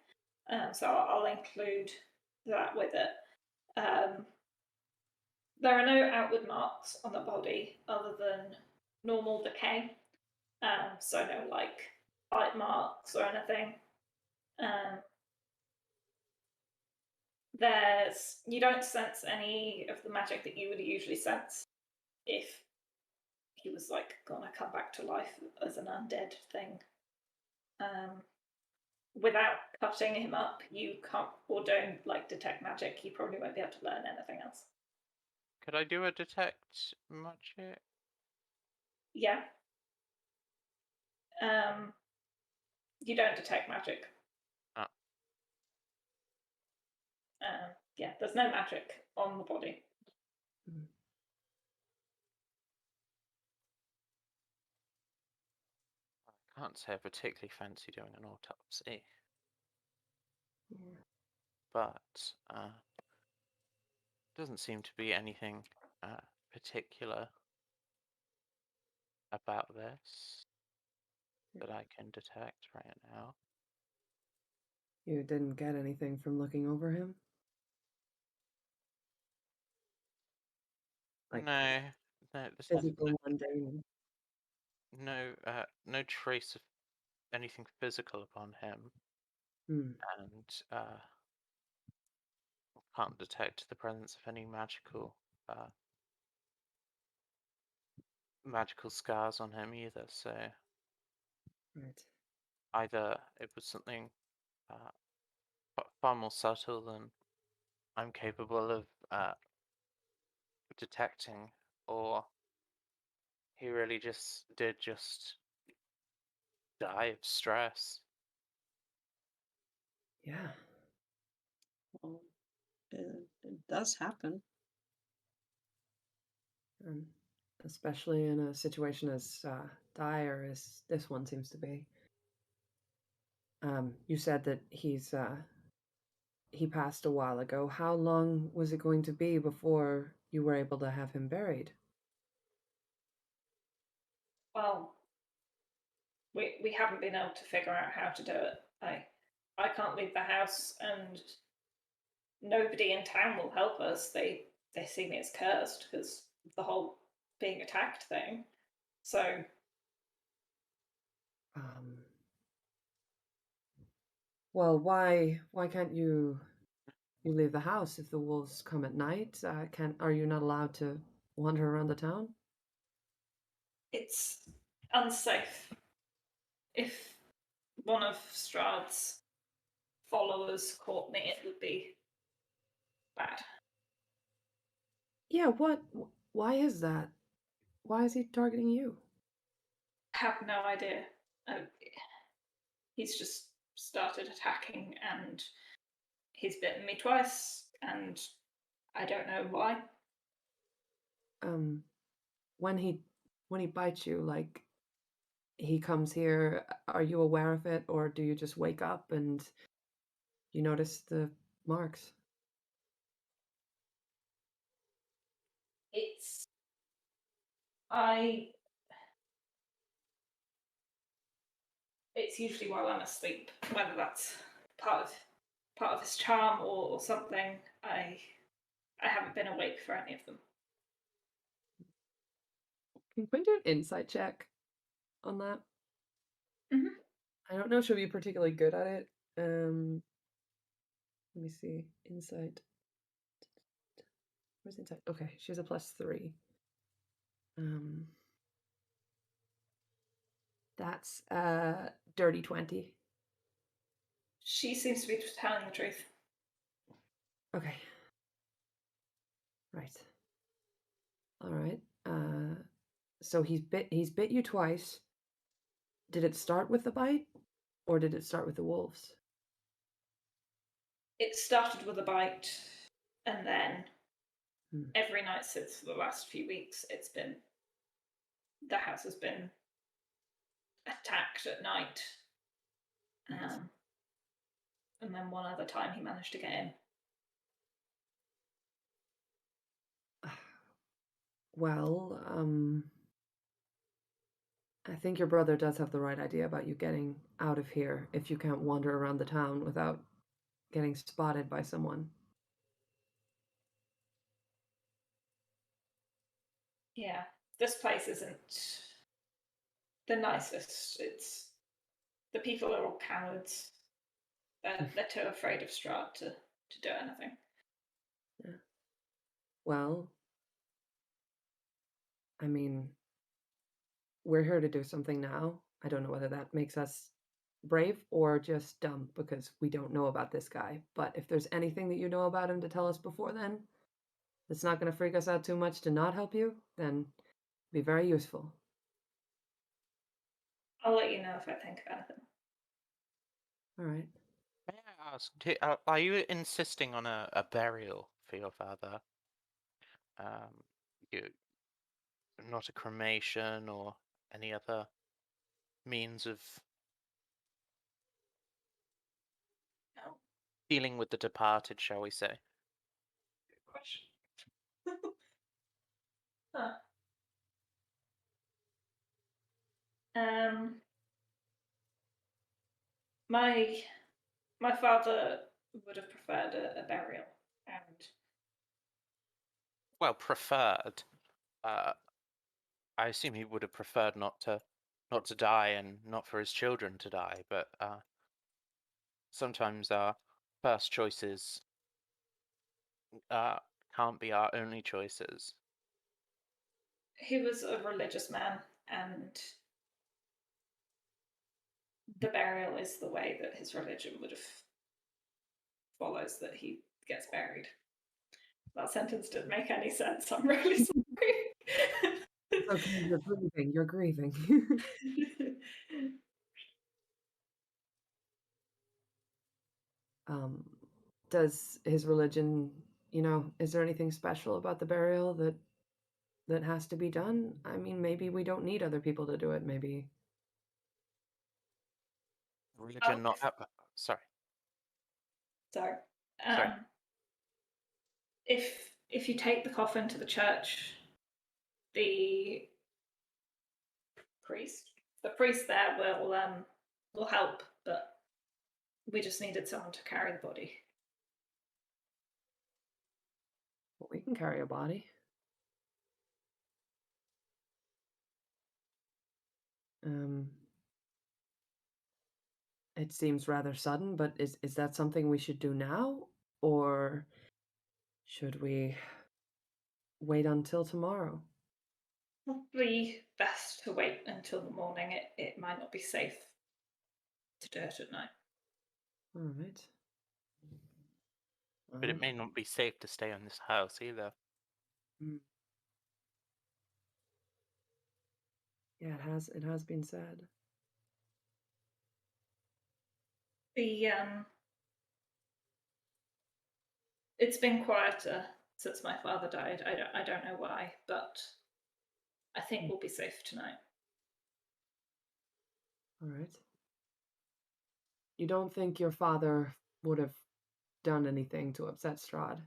So I'll include that with it. There are no outward marks on the body other than normal decay. So no like bite marks or anything. You don't sense any of the magic that you would usually sense if he was like gonna come back to life as an undead thing. Without cutting him up, you can't or don't like detect magic. You probably won't be able to learn anything else. Could I do a detect magic? Yeah. You don't detect magic. Oh. Yeah, there's no magic on the body. I can't say I particularly fancy doing an autopsy, but doesn't seem to be anything particular about this that I can detect right now. You didn't get anything from looking over him? Like No, there's physical, mundane. no trace of anything physical upon him, Hmm. and can't detect the presence of any magical scars on him either. So Right. either it was something far more subtle than I'm capable of detecting, or he really did just die of stress. Yeah. Well, it does happen. Especially in a situation as dire as this one seems to be. You said that he passed a while ago. How long was it going to be before you were able to have him buried? Well, we haven't been able to figure out how to do it. I can't leave the house, and nobody in town will help us. They see me as cursed because of the whole being attacked thing. So Well, why can't you leave the house if the wolves come at night? Are you not allowed to wander around the town? it's unsafe. If one of Strahd's followers caught me, it would be bad. Yeah, why is that? Why is he targeting you? I have no idea. He's just started attacking, and he's bitten me twice, and I don't know why. When he bites you, like he comes here, are you aware of it, or do you just wake up and you notice the marks? It's I. It's usually while I'm asleep, whether that's part of his charm or something. I haven't been awake for any of them. Can you do an insight check on that? Mm-hmm. I don't know if she'll be particularly good at it. Let me see. Insight. Where's insight? Okay, she has a +3. That's dirty 20. She seems to be telling the truth. Okay. Right. All right. So he's bit you twice. Did it start with the bite, or did it start with the wolves? It started with a bite, and then every night since for the last few weeks, the house has been attacked at night. And then one other time he managed to get in. Well, I think your brother does have the right idea about you getting out of here if you can't wander around the town without getting spotted by someone. Yeah, this place isn't the nicest. It's the people are all cowards. They're too afraid of Strahd to do anything. Well, I mean, we're here to do something now. I don't know whether that makes us brave or just dumb because we don't know about this guy. But if there's anything that you know about him to tell us before then, that's not going to freak us out too much to not help you, then be very useful. I'll let you know if I think of anything. All right. May I ask, are you insisting on a burial for your father? You, not a cremation or any other means of No, dealing with the departed, shall we say? good question. Huh. My father would have preferred a burial, and Well, preferred. I assume he would have preferred not to die and not for his children to die, but sometimes our first choices can't be our only choices. he was a religious man, and the burial is the way that his religion would have follows that he gets buried. That sentence didn't make any sense. I'm really sorry. Okay, you're grieving. You're grieving. Does his religion, is there anything special about the burial that has to be done? I mean, maybe we don't need other people to do it. Maybe. Religion not sorry. Sorry. Sorry. If you take the coffin to the church, the priest there will help, but we just needed someone to carry the body. Well, we can carry a body. It seems rather sudden, but is that something we should do now, or should we wait until tomorrow? Probably best to wait until the morning. It might not be safe to do it at night. All right. But it may not be safe to stay in this house either. Yeah, it has been said. It's been quieter since my father died. I don't know why, but I think we'll be safe tonight. All right. You don't think your father would have done anything to upset Strahd?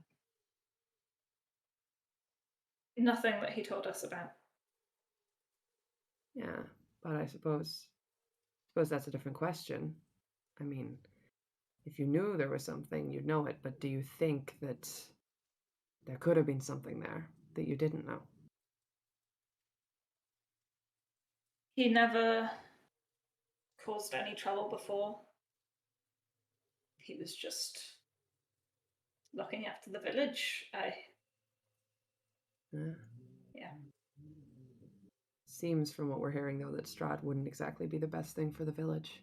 Nothing that he told us about. Yeah, but I suppose that's a different question. I mean, if you knew there was something, you'd know it, but do you think that there could have been something there that you didn't know? He never caused any trouble before. He was just looking after the village. Yeah. Seems from what we're hearing, though, that Strahd wouldn't exactly be the best thing for the village.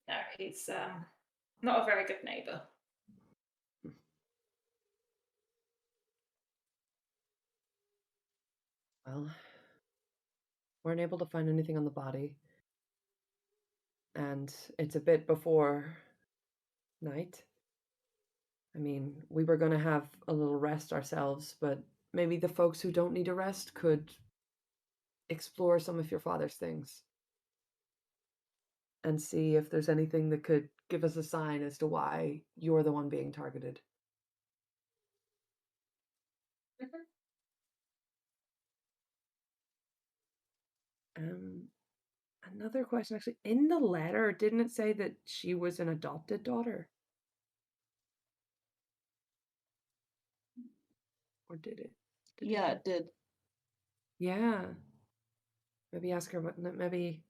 No, he's not a very good neighbour. Well, weren't able to find anything on the body. And it's a bit before night. I mean, we were going to have a little rest ourselves, but maybe the folks who don't need a rest could explore some of your father's things and see if there's anything that could give us a sign as to why you're the one being targeted. Another question, actually. In the letter, didn't it say that she was an adopted daughter? Or did it? Yeah, it did. Yeah. Maybe ask her what. Maybe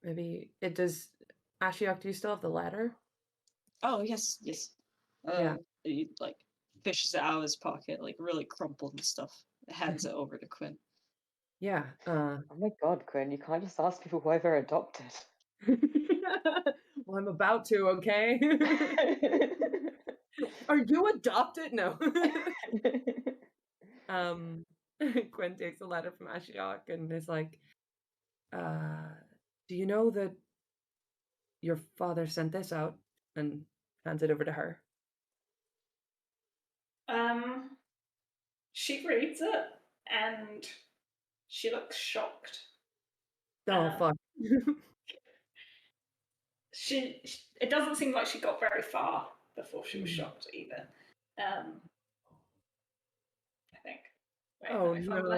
Maybe it does. Ashiok, do you still have the letter? Oh yes, yes. Yeah. He like fishes it out of his pocket, like really crumpled and stuff. Hands it over to Quinn. Yeah. Oh my god, Quinn, you can't just ask people why they're adopted. Well, I'm about to, okay? Are you adopted? No. Quinn takes a letter from Ashiok and is like, do you know that your father sent this out? And hands it over to her. She reads it and she looks shocked. Oh, fuck. It doesn't seem like she got very far before she was Mm. shocked either. I think. Wait, Oh, let me find the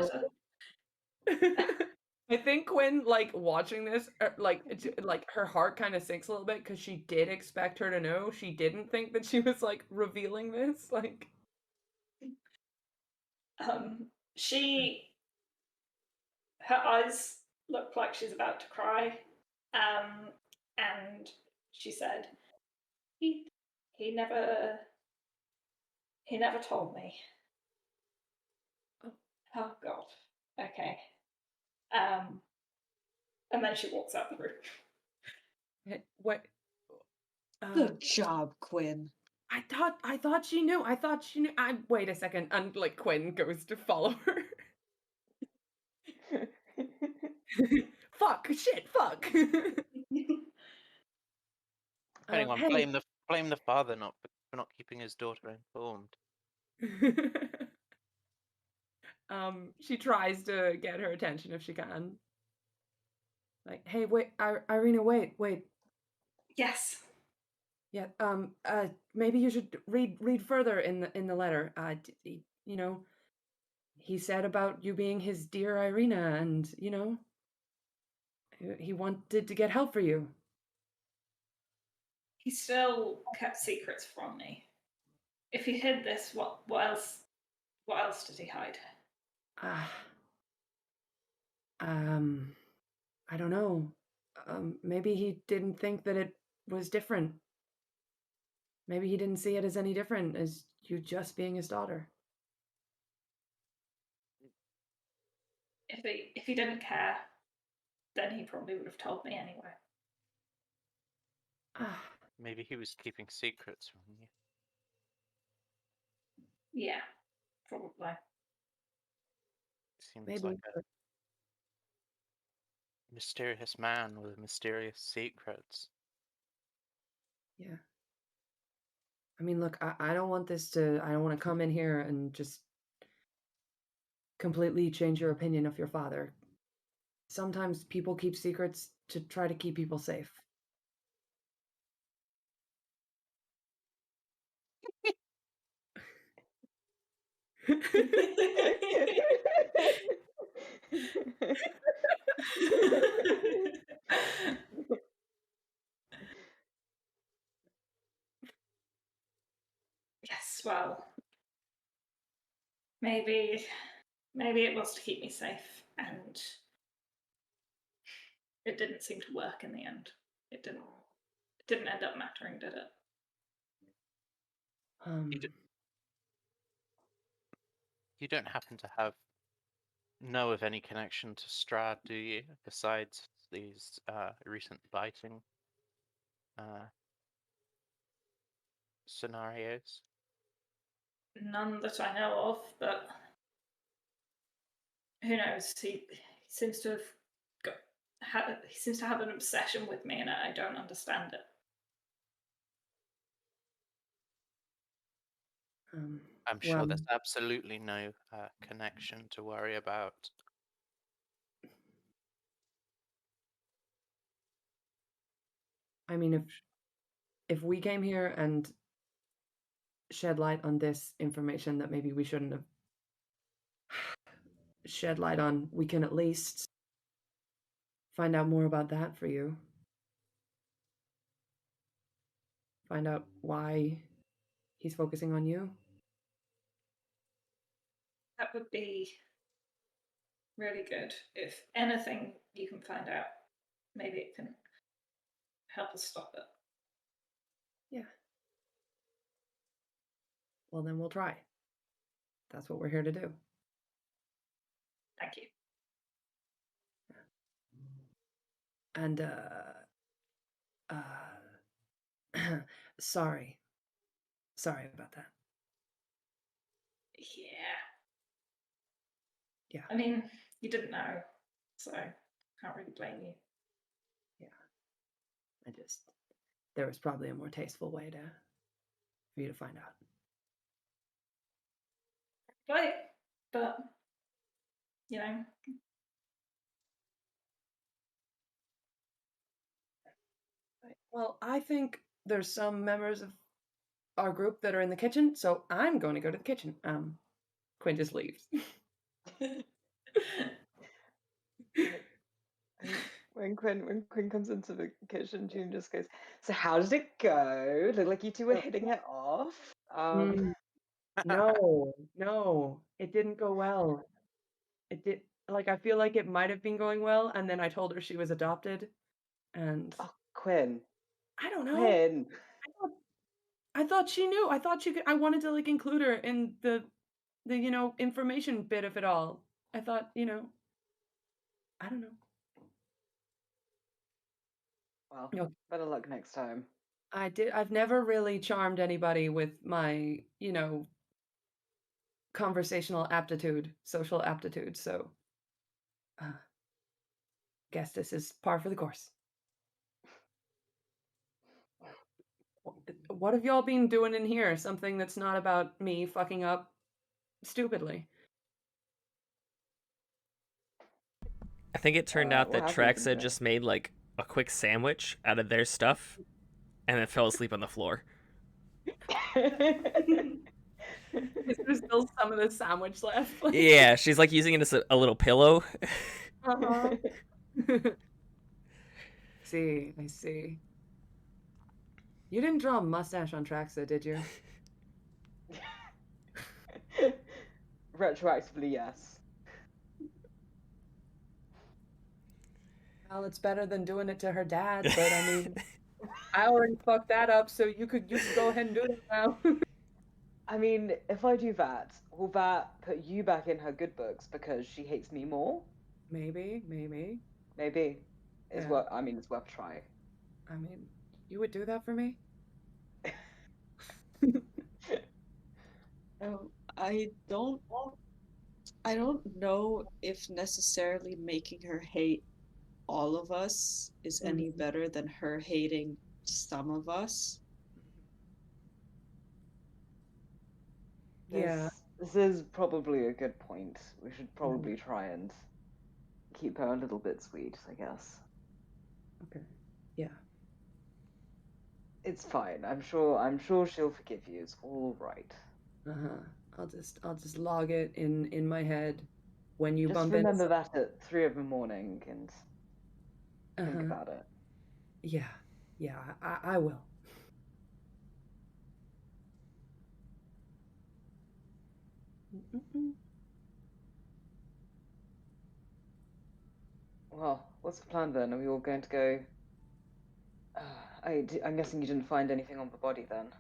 no. letter. I think Quinn, like, watching this, like her heart kind of sinks a little bit because she did expect her to know. She didn't think that she was, like, revealing this. Like, She, her eyes look like she's about to cry, and she said, "He, he never told me." Oh God. Okay. And then she walks out the room. what? Good job, Quinn. I thought she knew. I thought she knew. Wait a second. And like Quinn goes to follow her. Fuck. Shit. Fuck. Anyone Hey. blame the father for not keeping his daughter informed. She tries to get her attention if she can. Like, hey, wait, Irina, wait. Yes. Yeah. Maybe you should read further in the letter. You know, he said about you being his dear Irina, and you know, he wanted to get help for you. He still kept secrets from me. If he hid this, what else? What else did he hide? I don't know. Maybe he didn't think that it was different. Maybe he didn't see it as any different as you just being his daughter. If he didn't care, then he probably would have told me anyway. Maybe he was keeping secrets from you. Yeah, probably. Seems Maybe. like a mysterious man with mysterious secrets. Yeah. I mean, look, I don't want I don't want to come in here and just completely change your opinion of your father. Sometimes people keep secrets to try to keep people safe. Yes, well, maybe it was to keep me safe, and it didn't seem to work in the end. It didn't end up mattering, did it? You don't happen to know of any connection to Strahd, do you? Besides these recent biting scenarios? None that I know of, but who knows? He seems to he seems to have an obsession with me, and I don't understand it. I'm sure there's absolutely no connection to worry about. I mean, if we came here and shed light on this information that maybe we shouldn't have shed light on, we can at least find out more about that for you. Find out why he's focusing on you. That would be really good. If anything you can find out maybe it can help us stop it. Yeah. Well, then we'll try. That's what we're here to do. Thank you. And sorry about that. Yeah. Yeah. I mean, you didn't know, so can't really blame you. There was probably a more tasteful way for you to find out. Right, but you know, Well, I think there's some members of our group that are in the kitchen, so I'm going to go to the kitchen. Quinn just leaves. When Quinn comes into the kitchen, June just goes, "So how did it go? Looked like you two were hitting it off." No, it didn't go well. It did, like, I feel like it might have been going well, and then I told her she was adopted, and Oh, Quinn. I don't know. Quinn. I thought she knew. I thought she could. I wanted to like include her in the information bit of it all. I thought, I don't know. Well, No. better luck next time. I've never really charmed anybody with my, conversational aptitude, social aptitude. So, guess this is par for the course. What have y'all been doing in here? Something that's not about me fucking up stupidly. I think it turned out what that happens in Traxa here? just made like a quick sandwich out of their stuff and then fell asleep on the floor. Is there still some of the sandwich left? Yeah, she's like using it as a little pillow. Uh-huh. See, I see. You didn't draw a mustache on Traxa, did you? Retroactively, yes. Well, it's better than doing it to her dad, but I mean, I already fucked that up, so you could go ahead and do it now. I mean, if I do that, will that put you back in her good books because she hates me more? Maybe. Maybe. It's Yeah. it's worth a try. I mean, you would do that for me? I don't know if necessarily making her hate all of us is any better than her hating some of us. Yeah. This is probably a good point. We should probably try and keep her a little bit sweet, I guess. Okay. Yeah. It's fine. I'm sure she'll forgive you. It's all right. Uh-huh. I'll just log it in my head when you Just bump remember into that at 3 in the morning and think about it. Yeah, I will. Well, what's the plan then? Are we all going to go? I'm guessing you didn't find anything on the body then.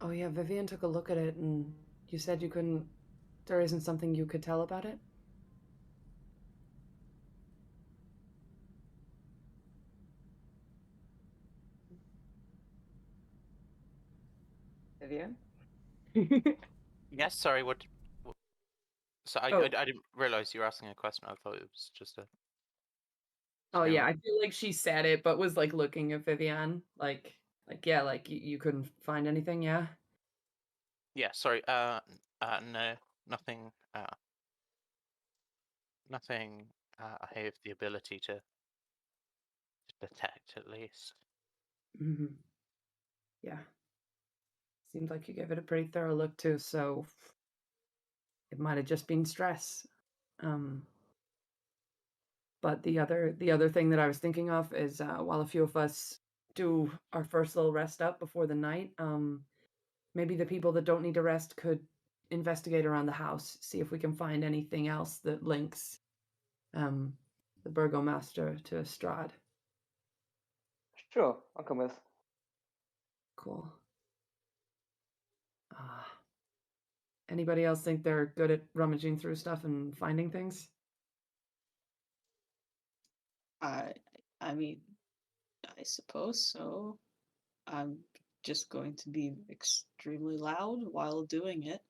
Oh yeah, Vivian took a look at it and you said you couldn't, there isn't something you could tell about it? Vivian? Yes, sorry, what so I didn't realize you were asking a question. I thought it was just a Oh yeah, general. I feel like she said it, but was like looking at Vivian, like yeah, like you couldn't find anything, yeah? Yeah, sorry. No, nothing. Nothing. I have the ability to detect, at least. Yeah. Seems like you gave it a pretty thorough look too, so it might have just been stress. But the other thing that I was thinking of is while a few of us do our first little rest up before the night, maybe the people that don't need to rest could investigate around the house, see if we can find anything else that links the the burgomaster to Strahd. Sure, I'll come with. Cool. Anybody else think they're good at rummaging through stuff and finding things? I mean, I suppose so. I'm just going to be extremely loud while doing it.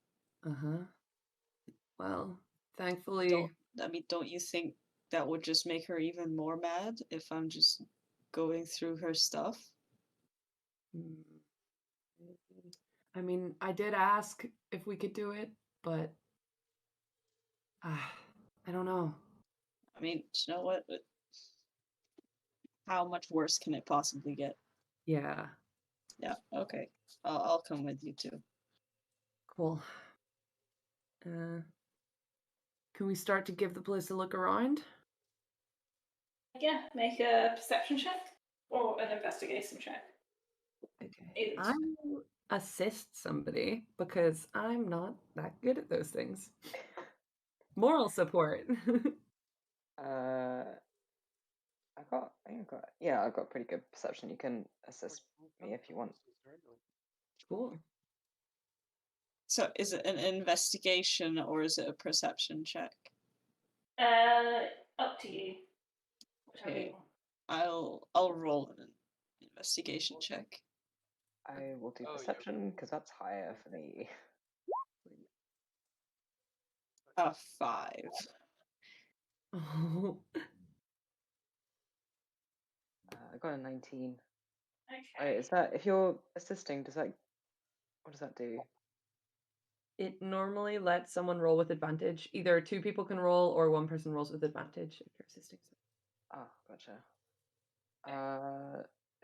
Uh-huh. Well, thankfully... Don't you think that would just make her even more mad if I'm just going through her stuff? I mean, I did ask if we could do it, but... I don't know. I mean, you know what? How much worse can it possibly get? Yeah. Yeah, okay. I'll come with you too. Cool. Can we start to give the place a look around? Yeah, make a perception check or an investigation check. Okay. I will assist somebody because I'm not that good at those things. Moral support. I've got pretty good perception. You can assist me if you want. Cool. So is it an investigation or is it a perception check? Up to you. Whichever you want. I'll roll an investigation check. I will do perception because that's higher for me. A 5. Oh. I got a 19. Okay. Is that if you're assisting? What does that do? It normally lets someone roll with advantage. Either two people can roll or one person rolls with advantage if you're assisting. Ah, gotcha.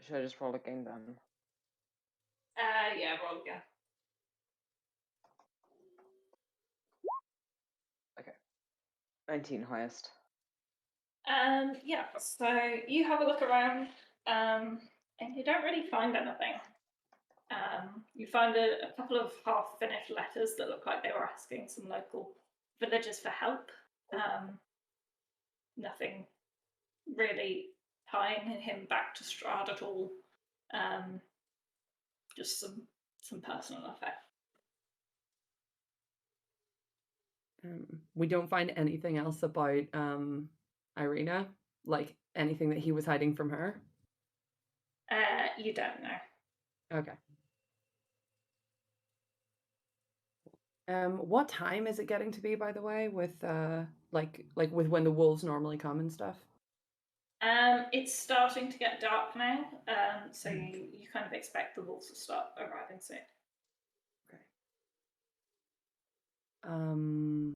Should I just roll again then? Yeah, roll again. Okay. 19 highest. Yeah, so you have a look around, and you don't really find anything. You find a couple of half-finished letters that look like they were asking some local villagers for help. Nothing really tying him back to Strahd at all. Just some personal effect. We don't find anything else about Irina, like anything that he was hiding from her. You don't know. Okay. What time is it getting to be, by the way, with like with when the wolves normally come and stuff? It's starting to get dark now, so you kind of expect the wolves to start arriving soon. Okay.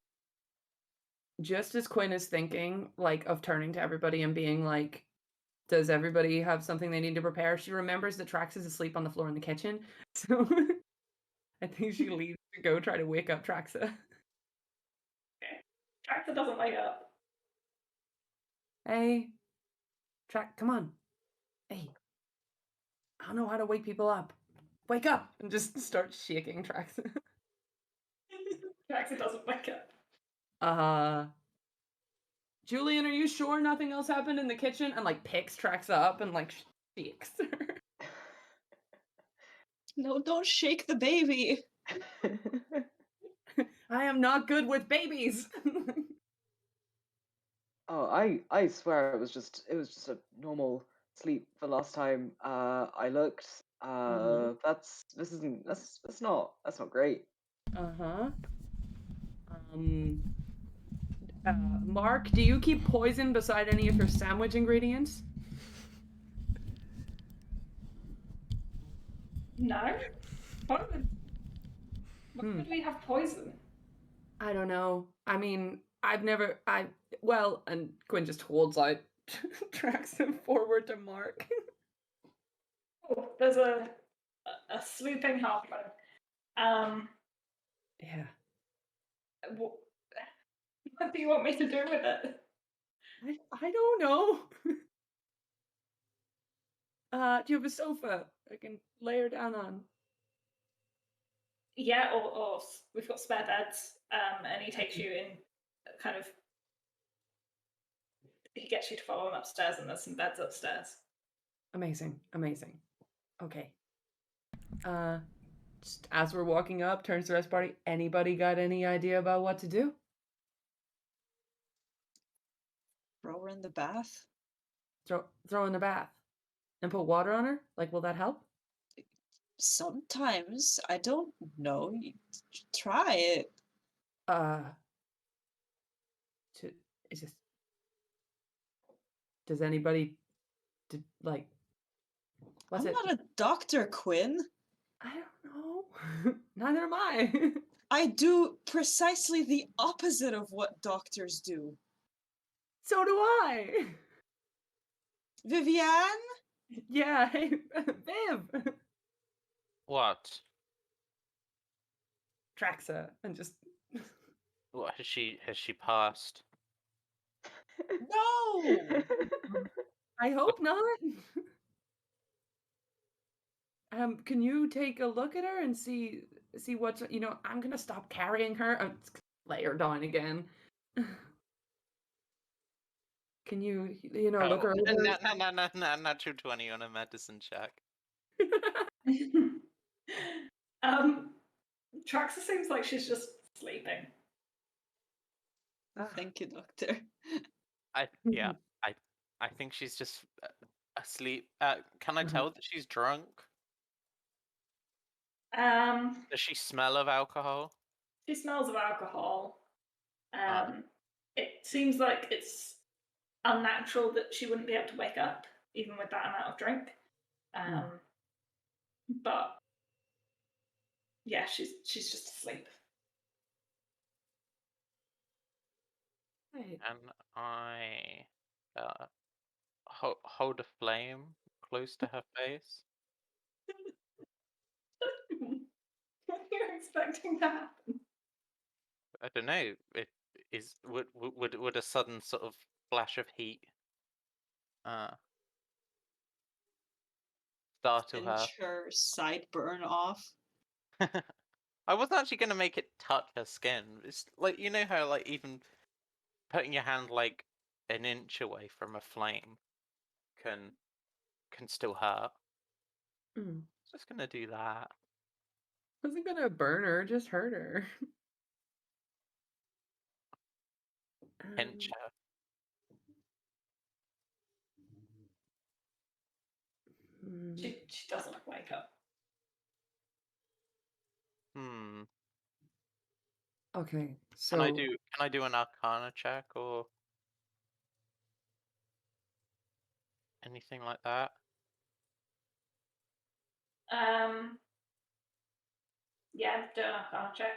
Just as Quinn is thinking, like, of turning to everybody and being like, does everybody have something they need to prepare? She remembers that Trax is asleep on the floor in the kitchen, so I think she leaves to go try to wake up Traxa. Okay. Traxa doesn't wake up. Hey, come on. Hey, I don't know how to wake people up. Wake up! And just start shaking Traxa. Traxa doesn't wake up. Julian, are you sure nothing else happened in the kitchen? And like picks Traxa up and like shakes her. No, don't shake the baby. I am not good with babies. Oh, I swear it was just a normal sleep the last time I looked. That's not great. Uh-huh. Mark, do you keep poison beside any of your sandwich ingredients? No. Why would we have poison? I don't know. I mean, and Quinn just holds out Traxa forward to Mark. Oh, there's a sleeping halfling. Yeah. What do you want me to do with it? I don't know. Do you have a sofa I can lay her down on? Yeah, or we've got spare beds, and he takes you in, kind of he gets you to follow him upstairs, and there's some beds upstairs. Amazing. Okay. Just as we're walking up, turns to the rest of the party. Anybody got any idea about what to do? Throw her in the bath. Throw in the bath and put water on her. Like, will that help? Sometimes I don't know. You try it. It's just. Does anybody, like? What's I'm it? not a doctor, Quinn. I don't know. Neither am I. I do precisely the opposite of what doctors do. So do I. Vivian? Yeah. Hey, Viv. What? Traxa and just. What has she passed? No! I hope not. Can you take a look at her and see what's, I'm gonna stop carrying her. Lay her down again. Can you, look her over? No, natural 20 on a medicine check. Traxa seems like she's just sleeping. Thank you, doctor. I think she's just asleep. Can I Uh-huh. tell that she's drunk? Does she smell of alcohol? She smells of alcohol. It seems like it's unnatural that she wouldn't be able to wake up even with that amount of drink. But yeah, she's just asleep. Right. And I hold a flame close to her face. What are you expecting to happen? I don't know. It is would a sudden sort of flash of heat startle her? Pinch her sideburn off. I wasn't actually gonna make it touch her skin. It's like, you know how like even putting your hand like an inch away from a flame can still hurt. Just gonna do that. Wasn't gonna burn her, just hurt her. Pinch her. She doesn't wake up. Okay, so Can I do an Arcana check or anything like that? Yeah, do an Arcana check.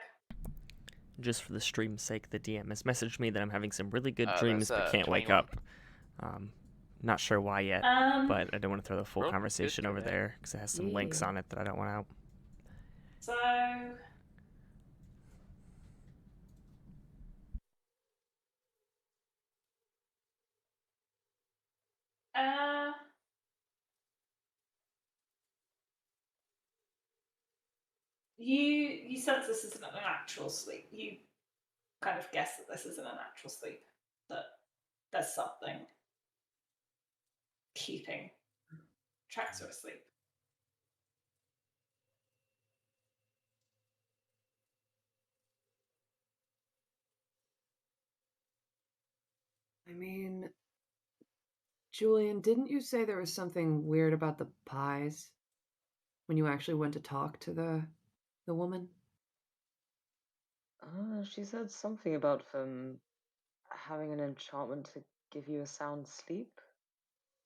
Just for the stream's sake, the DM has messaged me that I'm having some really good That's, dreams but can't wake 21. up. Not sure why yet, but I don't want to throw the full Roll good conversation over today. there because it has some links Yeah. on it that I don't want out. So you sense this isn't an actual sleep. You kind of guess that this isn't an actual sleep. That there's something keeping Traxa asleep. I mean, Julian, didn't you say there was something weird about the pies when you actually went to talk to the woman? She said something about them having an enchantment to give you a sound sleep.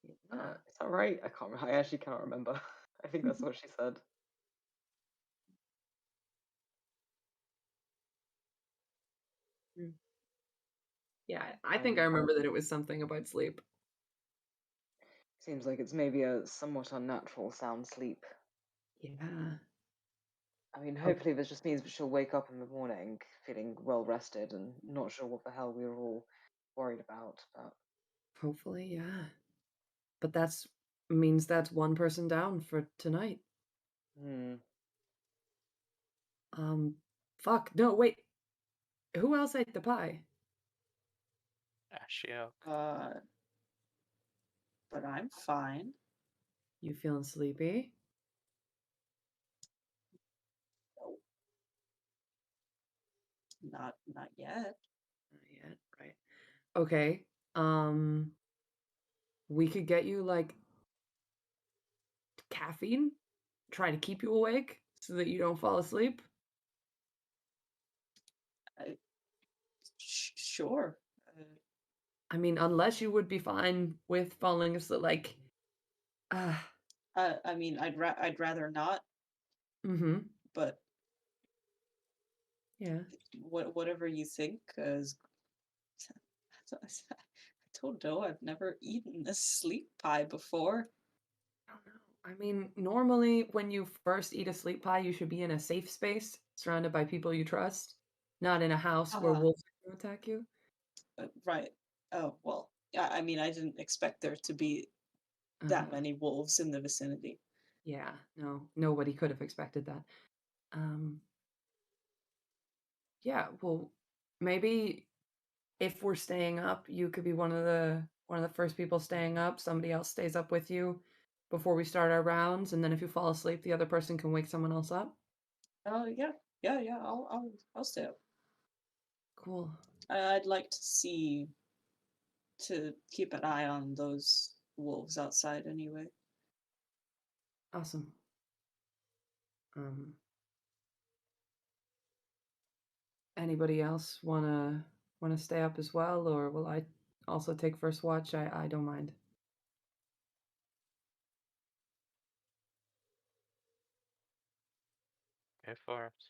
Is that right? I actually cannot remember. I think that's what she said. Yeah, I think I remember that it was something about sleep. Seems like it's maybe a somewhat unnatural sound sleep. Yeah. I mean, hopefully this just means that she'll wake up in the morning feeling well rested and not sure what the hell we were all worried about. But Hopefully, yeah. But means that's one person down for tonight. Fuck. No, wait. Who else ate the pie? Ashiok. but I'm fine. You feeling sleepy? Not yet. Not yet, right. Okay. We could get you like caffeine, try to keep you awake so that you don't fall asleep. Sure. I mean, unless you would be fine with falling asleep, like, I mean, I'd rather not, mm-hmm. but Yeah. whatever you think. Cause I don't know. I've never eaten a sleep pie before. I don't know. I mean, normally when you first eat a sleep pie, you should be in a safe space, surrounded by people you trust, not in a house where wolves are going to attack you. Right. Oh, well, yeah, I mean, I didn't expect there to be that many wolves in the vicinity. Yeah, no, nobody could have expected that. Yeah, well, maybe if we're staying up, you could be one of the first people staying up. Somebody else stays up with you before we start our rounds, and then if you fall asleep, the other person can wake someone else up. Oh, yeah. I'll stay up. Cool. I'd like to keep an eye on those wolves outside anyway. Awesome. Anybody else wanna stay up as well, or will I also take first watch? I don't mind. Go for it.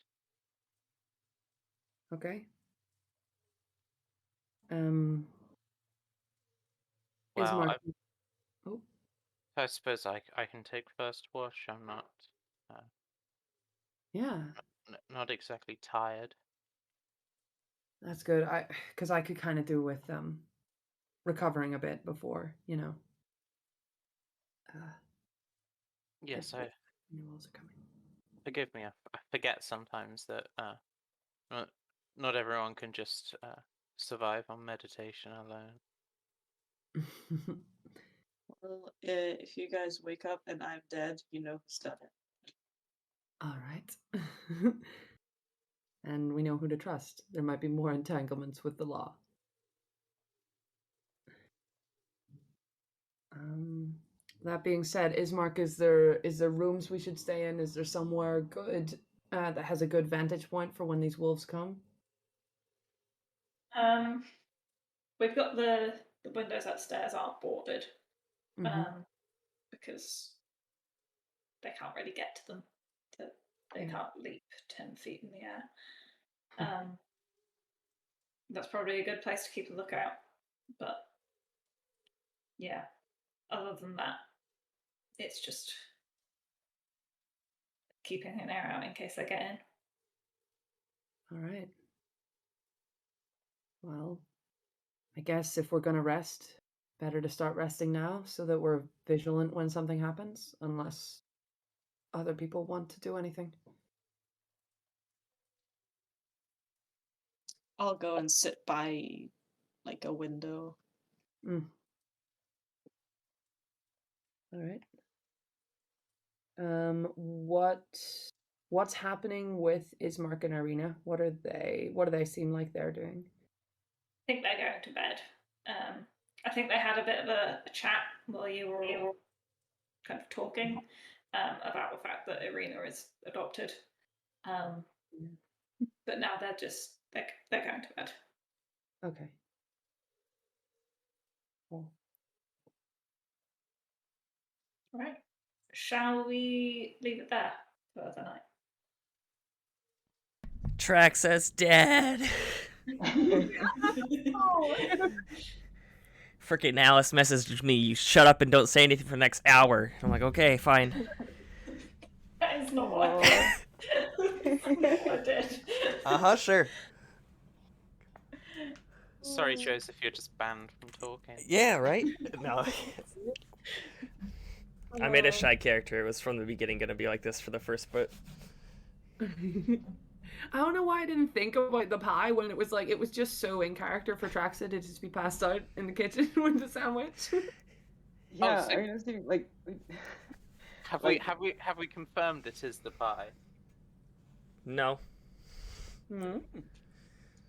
Okay. Well, Ismark. Oh, I suppose I can take first watch. I'm not yeah, not exactly tired. that's good. Because I could kind of do with recovering a bit before, you know. Yes, New wolves are coming. forgive me. I forget sometimes that not everyone can just survive on meditation alone. Well, if you guys wake up and I'm dead, you know who's done it. All right. And we know who to trust. There might be more entanglements with the law. That being said, Ismark, is there rooms we should stay in? Is there somewhere good that has a good vantage point for when these wolves come? We've got the windows upstairs aren't boarded, Mm-hmm. because they can't really get to them. They can't leap 10 feet in the air. That's probably a good place to keep a lookout. But yeah, other than that, it's just keeping an ear out in case they get in. All right. Well, I guess if we're gonna rest, better to start resting now so that we're vigilant when something happens, unless other people want to do anything. I'll go and sit by like a window. All right. What's happening with Ismark and Irina? What do they seem like they're doing? I think they're going to bed. I think they had a bit of a chat while you were all kind of talking about the fact that Irina is adopted. But now they're going to bed. Okay. Cool. All right. Shall we leave it there for the night? Track says dead. Freaking Alice messaged me, you shut up and don't say anything for the next hour. I'm like, okay, fine. That is not what I did. Sure. Sorry, Joseph, you're just banned from talking. Yeah, right? No. I made a shy character. It was from the beginning going to be like this for the first bit. I don't know why I didn't think about the pie when it was just so in character for Traxa to just be passed out in the kitchen with the sandwich. Yeah, so- I mean, I was thinking, like, Have Like- have we confirmed it is the pie? No. Hmm?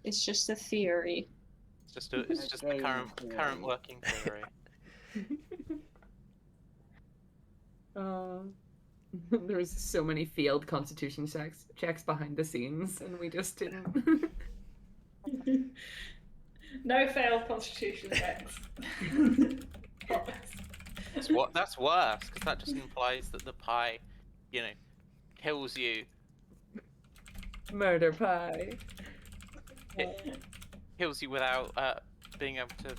It's just a theory. It's just the game current theory. working theory. There was so many failed constitution checks behind the scenes, and we just didn't. No failed constitution checks. Promise. That's worse because that just implies that the pie, you know, kills you. Murder pie. Kills you without being able to.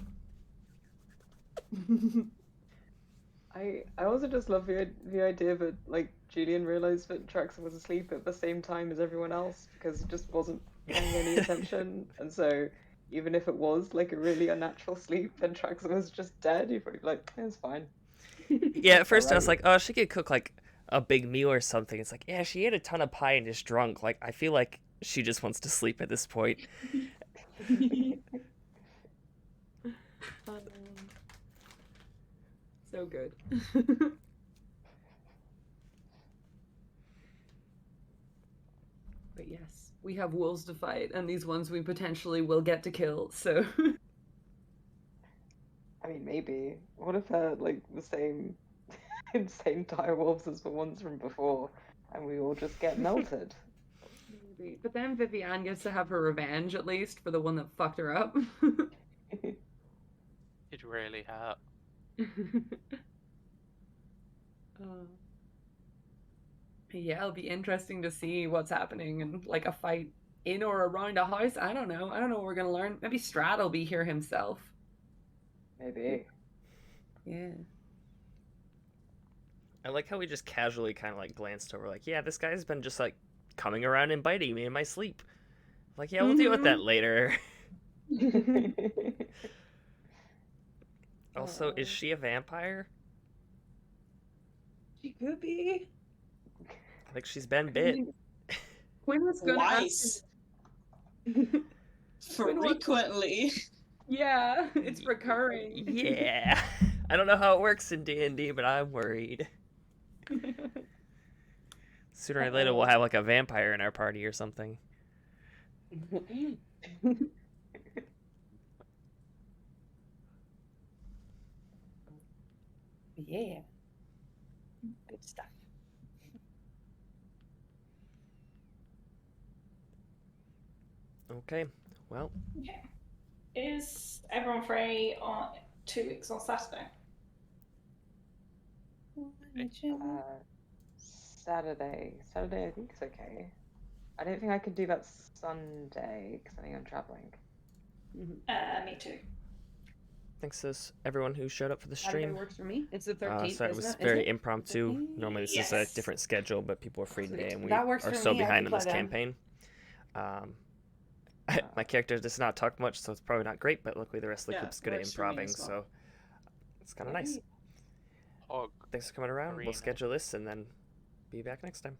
I also just love the idea that like Julian realized that Traxon was asleep at the same time as everyone else because he just wasn't paying any attention, and so even if it was like a really unnatural sleep and Traxon was just dead, he'd probably be like, it's fine. Yeah, at first I was Alright. like, oh, she could cook like a big meal or something. It's like, yeah, she ate a ton of pie and is drunk. Like, I feel like she just wants to sleep at this point. So good. But yes, we have wolves to fight, and these ones we potentially will get to kill, so. I mean, maybe. What if they're like the same insane dire wolves as the ones from before, and we all just get melted? Maybe. But then Viviane gets to have her revenge, at least, for the one that fucked her up. It really hurt. Yeah, it'll be interesting to see what's happening and like a fight in or around a house. I don't know. I don't know what we're gonna learn. Maybe Strahd will be here himself. Maybe. Yeah. I like how we just casually kind of like glanced over, like, yeah, this guy's been just like coming around and biting me in my sleep. Like, yeah, we'll deal with that later. Also, is she a vampire? She could be. Like, she's been bit. Quinn was gonna Twice. Quinn was- Frequently. Yeah, it's recurring. Yeah. I don't know how it works in D&D, but I'm worried. Sooner or later, we'll have like a vampire in our party or something. Yeah. Good stuff. Okay, well, Okay. Is everyone free on 2 weeks on Saturday? Saturday. Saturday, I think it's okay. I don't think I could do that Sunday because I think I'm traveling. Me too. thanks to everyone who showed up for the Saturday stream. works for me. It's the 13th. Sorry, it isn't was it? very Is it? impromptu. Normally this is a Yes. different schedule, but people are free Sweet. today, and we That works are for so me. I behind can in this play then. campaign. My character does not talk much, so it's probably not great, but luckily the rest of the Yeah, group's good at works for me improving, as well. so it's kind of nice. Hog. Thanks for coming around. Arena. We'll schedule this and then be back next time.